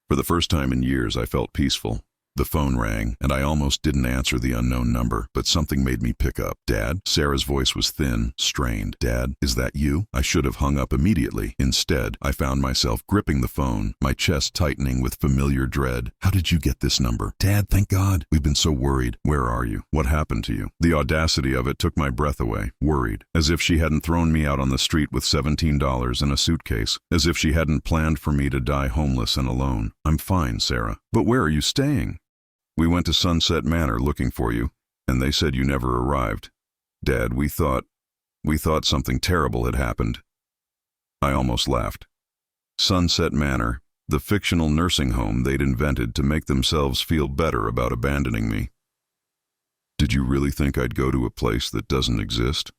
For the first time in years, I felt peaceful. The phone rang, and I almost didn't answer the unknown number, but something made me pick up. "Dad?" Sarah's voice was thin, strained. "Dad, is that you?" I should have hung up immediately. Instead, I found myself gripping the phone, my chest tightening with familiar dread. "How did you get this number?" "Dad, thank God. We've been so worried." "Where are you? What happened to you?" The audacity of it took my breath away. Worried. As if she hadn't thrown me out on the street with $17 in a suitcase. As if she hadn't planned for me to die homeless and alone. "I'm fine, Sarah." "But where are you staying?" "We went to Sunset Manor looking for you, and they said you never arrived. Dad, we thought something terrible had happened." I almost laughed. Sunset Manor, the fictional nursing home they'd invented to make themselves feel better about abandoning me. "Did you really think I'd go to a place that doesn't exist?"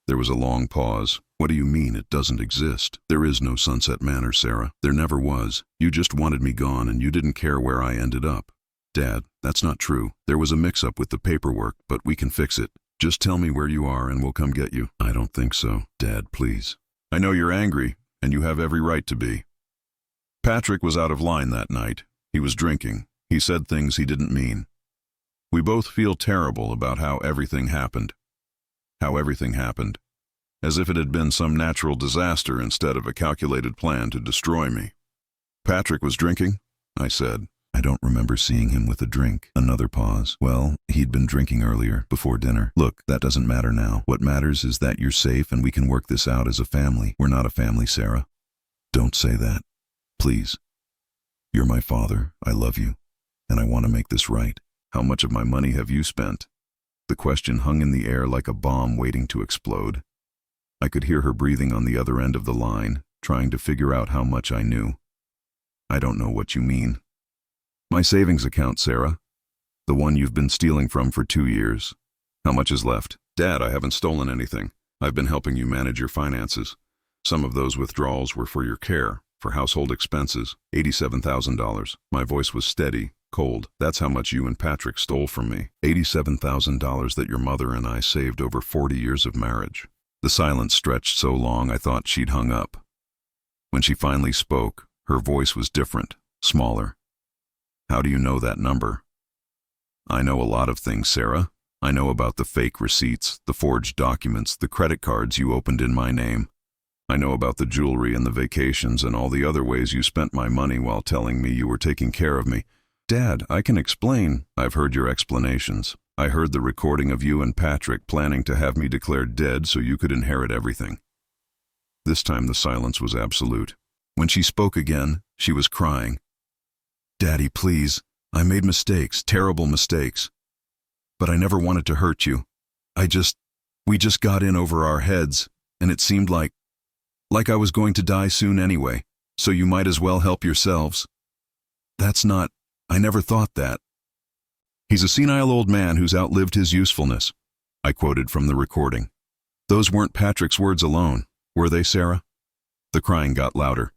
There was a long pause. "What do you mean it doesn't exist?" "There is no Sunset Manor, Sarah. There never was. You just wanted me gone and you didn't care where I ended up." "Dad, that's not true. There was a mix-up with the paperwork, but we can fix it. Just tell me where you are and we'll come get you." "I don't think so. Dad, please." "I know you're angry, and you have every right to be." Patrick was out of line that night. He was drinking. He said things he didn't mean. We both feel terrible about how everything happened. As if it had been some natural disaster instead of a calculated plan to destroy me. "Patrick was drinking?" I said. "I don't remember seeing him with a drink." Another pause. "Well, he'd been drinking earlier, before dinner." "Look, that doesn't matter now. What matters is that you're safe and we can work this out as a family." "We're not a family, Sarah." "Don't say that. Please. You're my father, I love you, and I want to make this right." "How much of my money have you spent?" The question hung in the air like a bomb waiting to explode. I could hear her breathing on the other end of the line, trying to figure out how much I knew. "I don't know what you mean." "My savings account, Sarah. The one you've been stealing from for 2 years. How much is left?" "Dad, I haven't stolen anything. I've been helping you manage your finances. Some of those withdrawals were for your care, for household expenses. $87,000. My voice was steady, cold. "That's how much you and Patrick stole from me. $87,000 that your mother and I saved over 40 years of marriage." The silence stretched so long I thought she'd hung up. When she finally spoke, her voice was different, smaller. "How do you know that number?" "I know a lot of things, Sarah. I know about the fake receipts, the forged documents, the credit cards you opened in my name. I know about the jewelry and the vacations and all the other ways you spent my money while telling me you were taking care of me." "Dad, I can explain." "I've heard your explanations. I heard the recording of you and Patrick planning to have me declared dead so you could inherit everything." This time the silence was absolute. When she spoke again, she was crying. "Daddy, please. I made mistakes, terrible mistakes. But I never wanted to hurt you. We just got in over our heads, and it seemed like I was going to die soon anyway, so you might as well help yourselves." I never thought that." "He's a senile old man who's outlived his usefulness," I quoted from the recording. Those weren't Patrick's words alone, were they, Sarah? The crying got louder.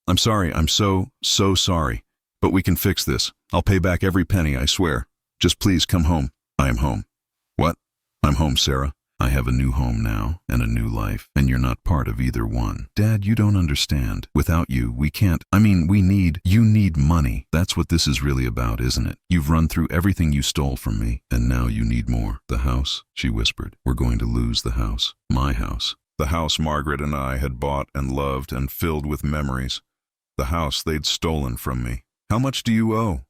"I'm sorry, I'm so sorry. But we can fix this. I'll pay back every penny, I swear. Just please come home." "I am home." "What?" "I'm home, Sarah. I have a new home now, and a new life, and you're not part of either one." "Dad, you don't understand. Without you, we can't. You need money. That's what this is really about, isn't it? You've run through everything you stole from me, and now you need more." "The house," she whispered. "We're going to lose the house. My house. The house Margaret and I had bought and loved and filled with memories. The house they'd stolen from me." "How much do you owe?"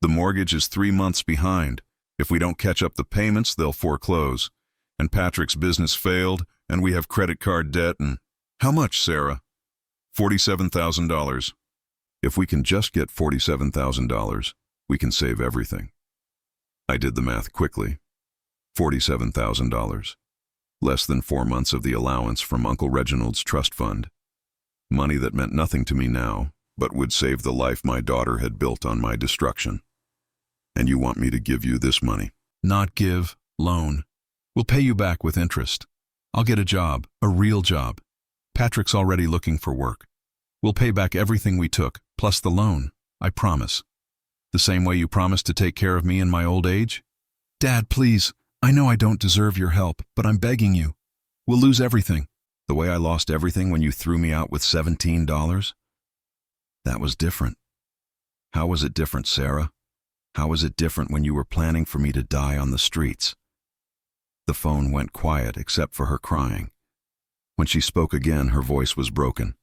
"The mortgage is 3 months behind. If we don't catch up the payments, they'll foreclose. And Patrick's business failed, and we have credit card debt and... How much, Sarah? $47,000. If we can just get $47,000, we can save everything. I did the math quickly. $47,000. Less than 4 months of the allowance from Uncle Reginald's trust fund. Money that meant nothing to me now, but would save the life my daughter had built on my destruction. And you want me to give you this money? Not give, loan. We'll pay you back with interest. I'll get a job, a real job. Patrick's already looking for work. We'll pay back everything we took, plus the loan, I promise. The same way you promised to take care of me in my old age? Dad, please, I know I don't deserve your help, but I'm begging you. We'll lose everything. The way I lost everything when you threw me out with $17? That was different. How was it different, Sarah? How was it different when you were planning for me to die on the streets? The phone went quiet except for her crying. When she spoke again, her voice was broken.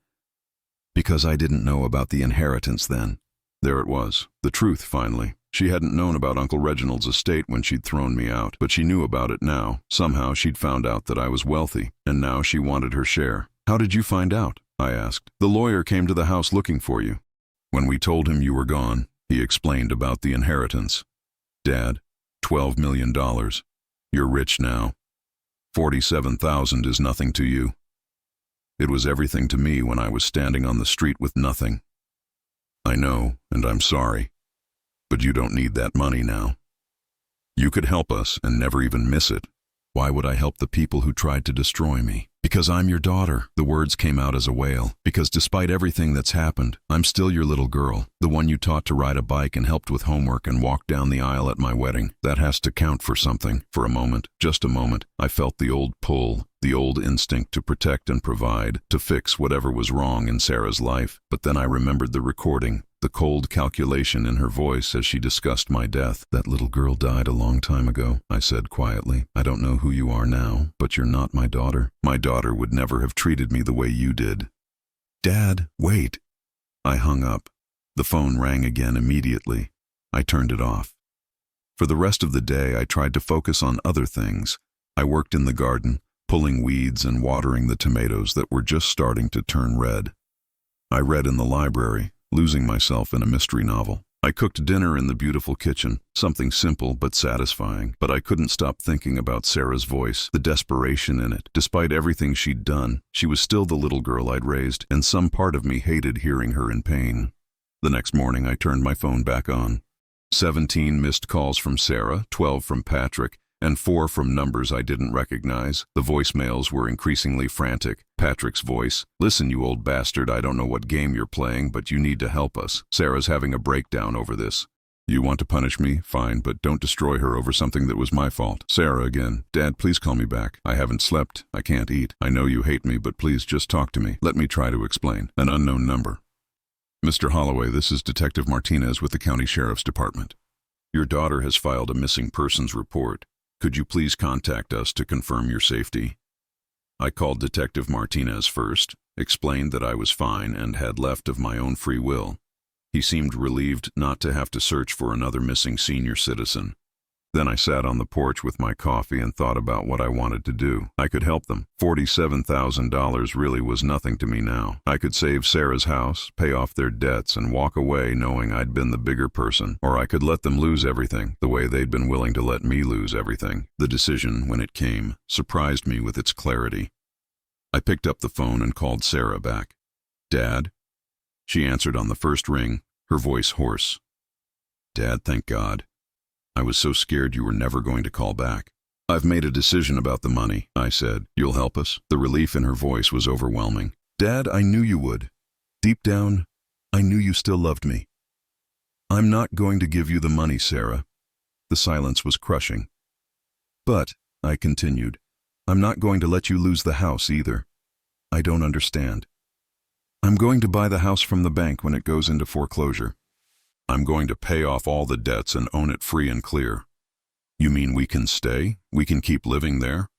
Because I didn't know about the inheritance then. There it was, the truth finally. She hadn't known about Uncle Reginald's estate when she'd thrown me out, but she knew about it now. Somehow she'd found out that I was wealthy, and now she wanted her share. How did you find out? I asked. The lawyer came to the house looking for you. When we told him you were gone, he explained about the inheritance. Dad, $12 million. You're rich now. $47,000 is nothing to you. It was everything to me when I was standing on the street with nothing. I know, and I'm sorry. But you don't need that money now. You could help us and never even miss it. Why would I help the people who tried to destroy me? Because I'm your daughter. The words came out as a wail. Because despite everything that's happened, I'm still your little girl. The one you taught to ride a bike and helped with homework and walked down the aisle at my wedding. That has to count for something. For a moment, just a moment, I felt the old pull, the old instinct to protect and provide, to fix whatever was wrong in Sarah's life. But then I remembered the recording. The cold calculation in her voice as she discussed my death. That little girl died a long time ago, I said quietly. I don't know who you are now, but you're not my daughter. My daughter would never have treated me the way you did. Dad, wait. I hung up. The phone rang again immediately. I turned it off. For the rest of the day, I tried to focus on other things. I worked in the garden, pulling weeds and watering the tomatoes that were just starting to turn red. I read in the library, losing myself in a mystery novel. I cooked dinner in the beautiful kitchen, something simple but satisfying, but I couldn't stop thinking about Sarah's voice, the desperation in it. Despite everything she'd done, she was still the little girl I'd raised, and some part of me hated hearing her in pain. The next morning, I turned my phone back on. 17 missed calls from Sarah, 12 from Patrick, and 4 from numbers I didn't recognize. The voicemails were increasingly frantic. Patrick's voice, "Listen, you old bastard, I don't know what game you're playing, but you need to help us. Sarah's having a breakdown over this. You want to punish me? Fine, but don't destroy her over something that was my fault." Sarah again, "Dad, please call me back. I haven't slept. I can't eat. I know you hate me, but please just talk to me. Let me try to explain." An unknown number. "Mr. Holloway, this is Detective Martinez with the County Sheriff's Department. Your daughter has filed a missing persons report. Could you please contact us to confirm your safety?" I called Detective Martinez first, explained that I was fine and had left of my own free will. He seemed relieved not to have to search for another missing senior citizen. Then I sat on the porch with my coffee and thought about what I wanted to do. I could help them. $47,000 really was nothing to me now. I could save Sarah's house, pay off their debts, and walk away knowing I'd been the bigger person. Or I could let them lose everything, the way they'd been willing to let me lose everything. The decision, when it came, surprised me with its clarity. I picked up the phone and called Sarah back. "Dad?" She answered on the first ring, her voice hoarse. "Dad, thank God. I was so scared you were never going to call back." "I've made a decision about the money," I said. "You'll help us?" The relief in her voice was overwhelming. "Dad, I knew you would. Deep down, I knew you still loved me." "I'm not going to give you the money, Sarah." The silence was crushing. "But," I continued, "I'm not going to let you lose the house either. I don't understand. I'm going to buy the house from the bank when it goes into foreclosure. I'm going to pay off all the debts and own it free and clear." "You mean we can stay? We can keep living there?"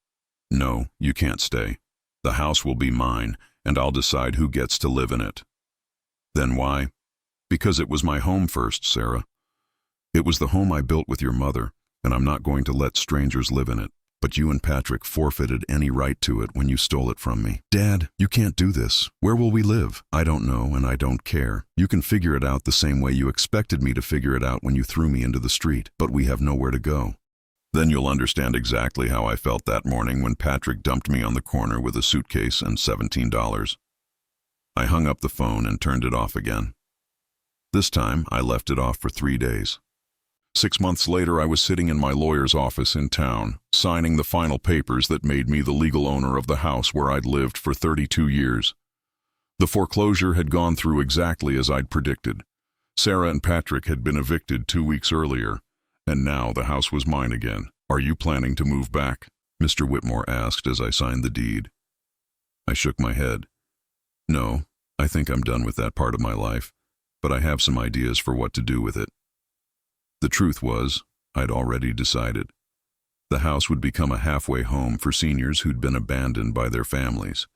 "No, you can't stay. The house will be mine, and I'll decide who gets to live in it." "Then why?" "Because it was my home first, Sarah. It was the home I built with your mother, and I'm not going to let strangers live in it. But you and Patrick forfeited any right to it when you stole it from me. Dad, you can't do this. Where will we live? I don't know, and I don't care. You can figure it out the same way you expected me to figure it out when you threw me into the street, but we have nowhere to go. Then you'll understand exactly how I felt that morning when Patrick dumped me on the corner with a suitcase and $17. I hung up the phone and turned it off again. This time, I left it off for 3 days. 6 months later, I was sitting in my lawyer's office in town, signing the final papers that made me the legal owner of the house where I'd lived for 32 years. The foreclosure had gone through exactly as I'd predicted. Sarah and Patrick had been evicted 2 weeks earlier, and now the house was mine again. Are you planning to move back? Mr. Whitmore asked as I signed the deed. I shook my head. No, I think I'm done with that part of my life, but I have some ideas for what to do with it. The truth was, I'd already decided. The house would become a halfway home for seniors who'd been abandoned by their families.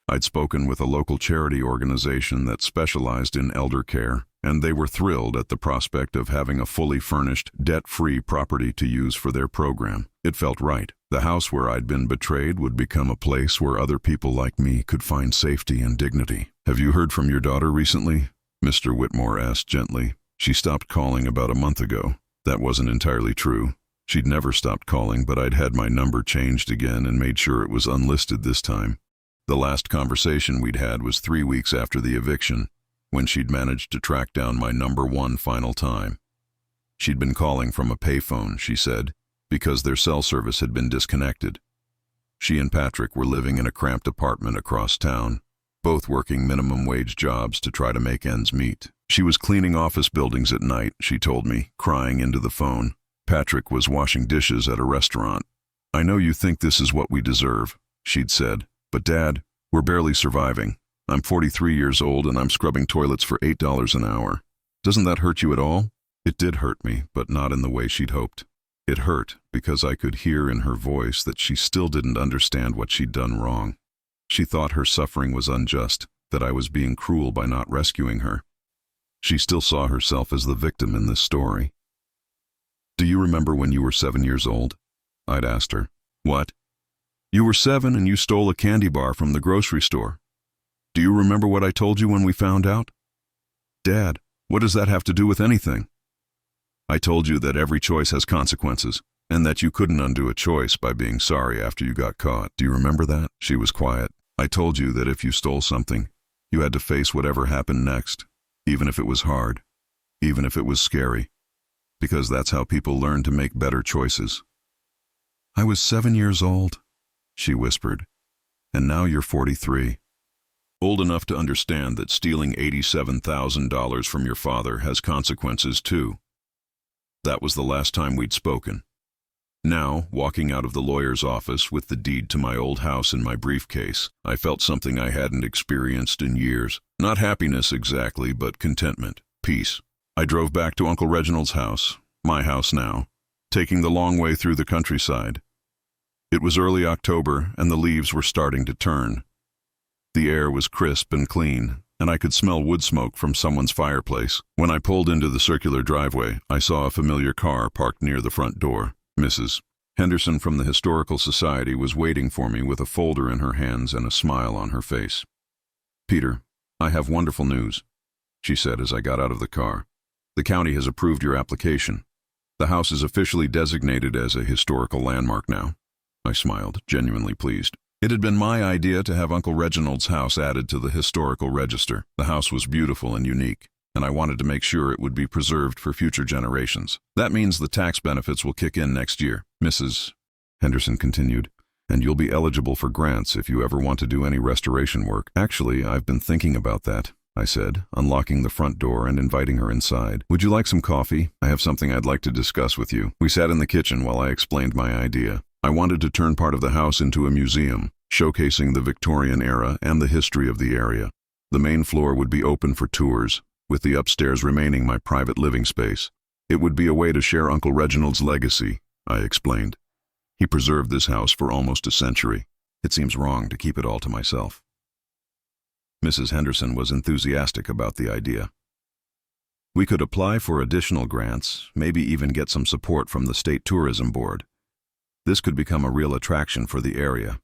I'd spoken with a local charity organization that specialized in elder care, and they were thrilled at the prospect of having a fully furnished, debt-free property to use for their program. It felt right. The house where I'd been betrayed would become a place where other people like me could find safety and dignity. Have you heard from your daughter recently? Mr. Whitmore asked gently. She stopped calling about a month ago. That wasn't entirely true. She'd never stopped calling, but I'd had my number changed again and made sure it was unlisted this time. The last conversation we'd had was 3 weeks after the eviction, when she'd managed to track down my number one final time. She'd been calling from a payphone, she said, because their cell service had been disconnected. She and Patrick were living in a cramped apartment across town, both working minimum wage jobs to try to make ends meet. She was cleaning office buildings at night, she told me, crying into the phone. Patrick was washing dishes at a restaurant. I know you think this is what we deserve, she'd said, but Dad, we're barely surviving. I'm 43 years old and I'm scrubbing toilets for $8 an hour. Doesn't that hurt you at all? It did hurt me, but not in the way she'd hoped. It hurt because I could hear in her voice that she still didn't understand what she'd done wrong. She thought her suffering was unjust, that I was being cruel by not rescuing her. She still saw herself as the victim in this story. Do you remember when you were 7 years old? I'd asked her. What? You were 7 and you stole a candy bar from the grocery store. Do you remember what I told you when we found out? Dad, what does that have to do with anything? I told you that every choice has consequences, and that you couldn't undo a choice by being sorry after you got caught. Do you remember that? She was quiet. I told you that if you stole something, you had to face whatever happened next, even if it was hard, even if it was scary, because that's how people learn to make better choices. I was 7 years old, she whispered, and now you're 43. Old enough to understand that stealing $87,000 from your father has consequences too. That was the last time we'd spoken. Now, walking out of the lawyer's office with the deed to my old house in my briefcase, I felt something I hadn't experienced in years. Not happiness exactly, but contentment, peace. I drove back to Uncle Reginald's house, my house now, taking the long way through the countryside. It was early October, and the leaves were starting to turn. The air was crisp and clean, and I could smell wood smoke from someone's fireplace. When I pulled into the circular driveway, I saw a familiar car parked near the front door. Mrs. Henderson from the Historical Society was waiting for me with a folder in her hands and a smile on her face. Peter, I have wonderful news, she said as I got out of the car. The county has approved your application. The house is officially designated as a historical landmark now. I smiled, genuinely pleased. It had been my idea to have Uncle Reginald's house added to the historical register. The house was beautiful and unique, and I wanted to make sure it would be preserved for future generations. That means the tax benefits will kick in next year, Mrs. Henderson continued, and you'll be eligible for grants if you ever want to do any restoration work. Actually, I've been thinking about that, I said, unlocking the front door and inviting her inside. Would you like some coffee? I have something I'd like to discuss with you. We sat in the kitchen while I explained my idea. I wanted to turn part of the house into a museum, showcasing the Victorian era and the history of the area. The main floor would be open for tours, with the upstairs remaining my private living space. It would be a way to share Uncle Reginald's legacy, I explained. He preserved this house for almost a century. It seems wrong to keep it all to myself. Mrs. Henderson was enthusiastic about the idea. We could apply for additional grants, maybe even get some support from the State Tourism Board. This could become a real attraction for the area.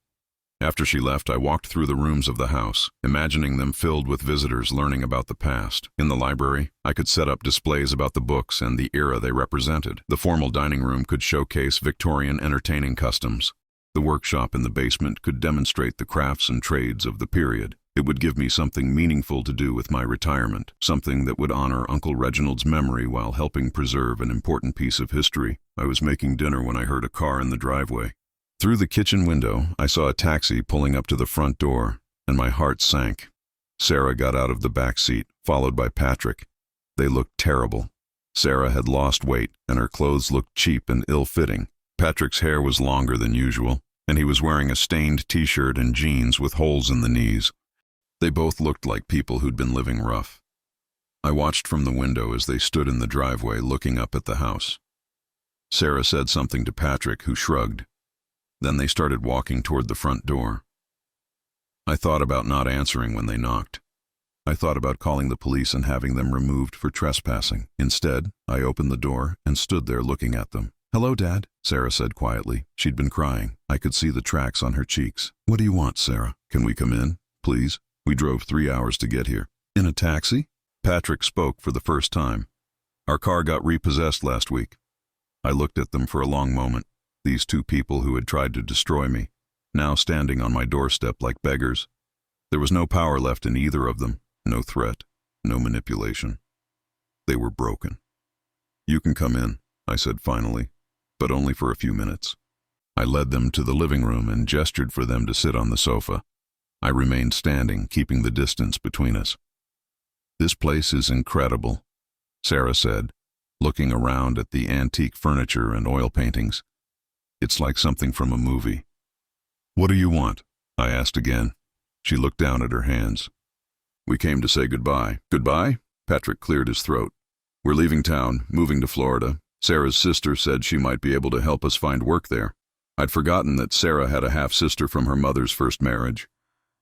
After she left, I walked through the rooms of the house, imagining them filled with visitors learning about the past. In the library, I could set up displays about the books and the era they represented. The formal dining room could showcase Victorian entertaining customs. The workshop in the basement could demonstrate the crafts and trades of the period. It would give me something meaningful to do with my retirement, something that would honor Uncle Reginald's memory while helping preserve an important piece of history. I was making dinner when I heard a car in the driveway. Through the kitchen window, I saw a taxi pulling up to the front door, and my heart sank. Sarah got out of the back seat, followed by Patrick. They looked terrible. Sarah had lost weight, and her clothes looked cheap and ill-fitting. Patrick's hair was longer than usual, and he was wearing a stained t-shirt and jeans with holes in the knees. They both looked like people who'd been living rough. I watched from the window as they stood in the driveway looking up at the house. Sarah said something to Patrick, who shrugged. Then they started walking toward the front door. I thought about not answering when they knocked. I thought about calling the police and having them removed for trespassing. Instead, I opened the door and stood there looking at them. "Hello, Dad," Sarah said quietly. She'd been crying. I could see the tracks on her cheeks. "What do you want, Sarah? Can we come in, please? We drove 3 hours to get here." "In a taxi?" Patrick spoke for the first time. "Our car got repossessed last week." I looked at them for a long moment. These two people who had tried to destroy me, now standing on my doorstep like beggars. There was no power left in either of them, no threat, no manipulation. They were broken. "You can come in," I said finally, but only for a few minutes. I led them to the living room and gestured for them to sit on the sofa. I remained standing, keeping the distance between us. "This place is incredible," Sarah said, looking around at the antique furniture and oil paintings. "It's like something from a movie." "What do you want?" I asked again. She looked down at her hands. "We came to say goodbye." "Goodbye?" Patrick cleared his throat. "We're leaving town, moving to Florida. Sarah's sister said she might be able to help us find work there. I'd forgotten that Sarah had a half-sister from her mother's first marriage.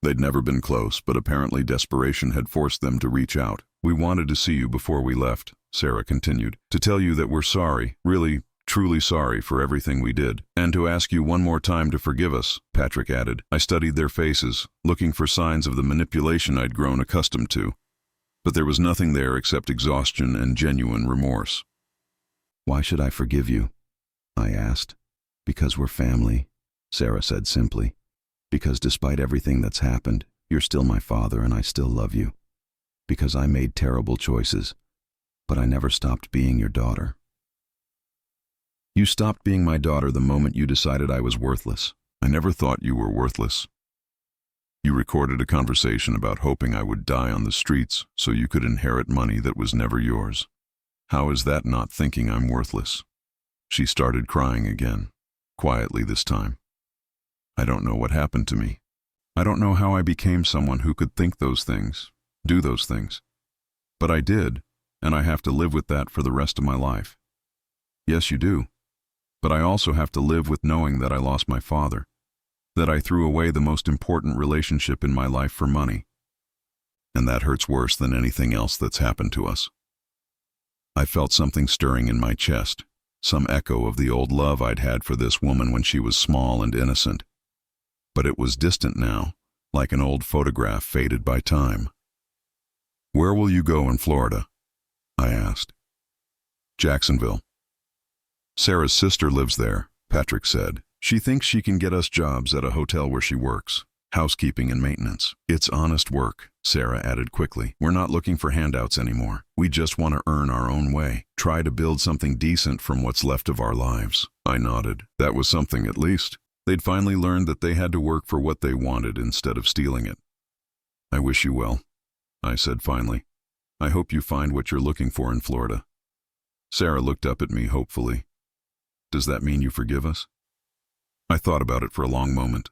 They'd never been close, but apparently desperation had forced them to reach out. We wanted to see you before we left," Sarah continued, "to tell you that we're sorry, really, truly sorry for everything we did, and to ask you one more time to forgive us," Patrick added. I studied their faces, looking for signs of the manipulation I'd grown accustomed to. But there was nothing there except exhaustion and genuine remorse. "Why should I forgive you?" I asked. "Because we're family," Sarah said simply. "Because despite everything that's happened, you're still my father and I still love you. Because I made terrible choices, but I never stopped being your daughter." "You stopped being my daughter the moment you decided I was worthless." "I never thought you were worthless. You recorded a conversation about hoping I would die on the streets so you could inherit money that was never yours. How is that not thinking I'm worthless?" She started crying again, quietly this time. "I don't know what happened to me. I don't know how I became someone who could think those things, do those things. But I did, and I have to live with that for the rest of my life." "Yes, you do. But I also have to live with knowing that I lost my father, that I threw away the most important relationship in my life for money. And that hurts worse than anything else that's happened to us." I felt something stirring in my chest, some echo of the old love I'd had for this woman when she was small and innocent. But it was distant now, like an old photograph faded by time. "Where will you go in Florida?" I asked. "Jacksonville." "Sarah's sister lives there," Patrick said. "She thinks she can get us jobs at a hotel where she works, housekeeping and maintenance." "It's honest work," Sarah added quickly. "We're not looking for handouts anymore. We just want to earn our own way, try to build something decent from what's left of our lives." I nodded. That was something, at least. They'd finally learned that they had to work for what they wanted instead of stealing it. "I wish you well," I said finally. "I hope you find what you're looking for in Florida." Sarah looked up at me hopefully. "Does that mean you forgive us?" I thought about it for a long moment.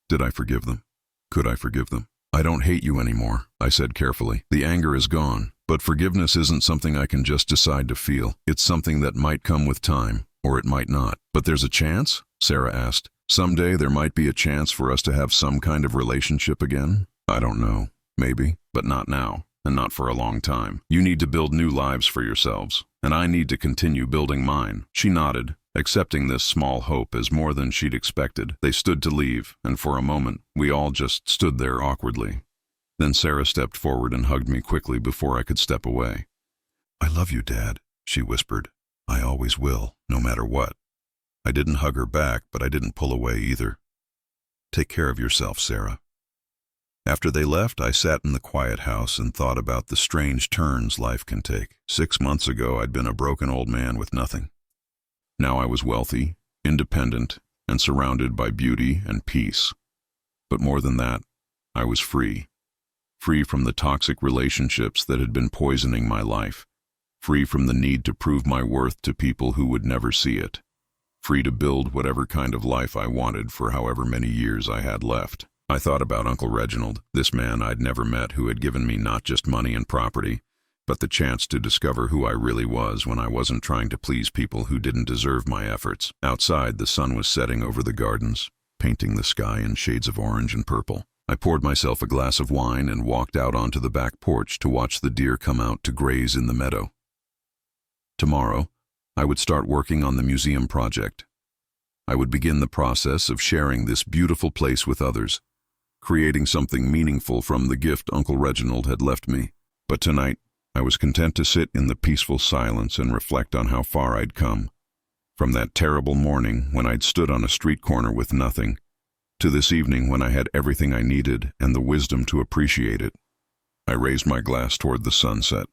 Did I forgive them? Could I forgive them? "I don't hate you anymore," I said carefully. "The anger is gone, but forgiveness isn't something I can just decide to feel. It's something that might come with time, or it might not." "But there's a chance?" Sarah asked. "Someday there might be a chance for us to have some kind of relationship again?" "I don't know. Maybe, but not now." and not for a long time. You need to build new lives for yourselves, and I need to continue building mine." She nodded, accepting this small hope as more than she'd expected. They stood to leave, and for a moment, we all just stood there awkwardly. Then Sarah stepped forward and hugged me quickly before I could step away. "I love you, Dad," she whispered. "I always will, no matter what." I didn't hug her back, but I didn't pull away either. "Take care of yourself, Sarah." After they left, I sat in the quiet house and thought about the strange turns life can take. 6 months ago, I'd been a broken old man with nothing. Now I was wealthy, independent, and surrounded by beauty and peace. But more than that, I was free. Free from the toxic relationships that had been poisoning my life. Free from the need to prove my worth to people who would never see it. Free to build whatever kind of life I wanted for however many years I had left. I thought about Uncle Reginald, this man I'd never met who had given me not just money and property, but the chance to discover who I really was when I wasn't trying to please people who didn't deserve my efforts. Outside, the sun was setting over the gardens, painting the sky in shades of orange and purple. I poured myself a glass of wine and walked out onto the back porch to watch the deer come out to graze in the meadow. Tomorrow, I would start working on the museum project. I would begin the process of sharing this beautiful place with others, creating something meaningful from the gift Uncle Reginald had left me. But tonight, I was content to sit in the peaceful silence and reflect on how far I'd come. From that terrible morning when I'd stood on a street corner with nothing, to this evening when I had everything I needed and the wisdom to appreciate it. I raised my glass toward the sunset,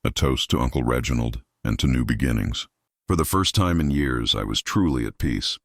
a toast to Uncle Reginald and to new beginnings. For the first time in years, I was truly at peace.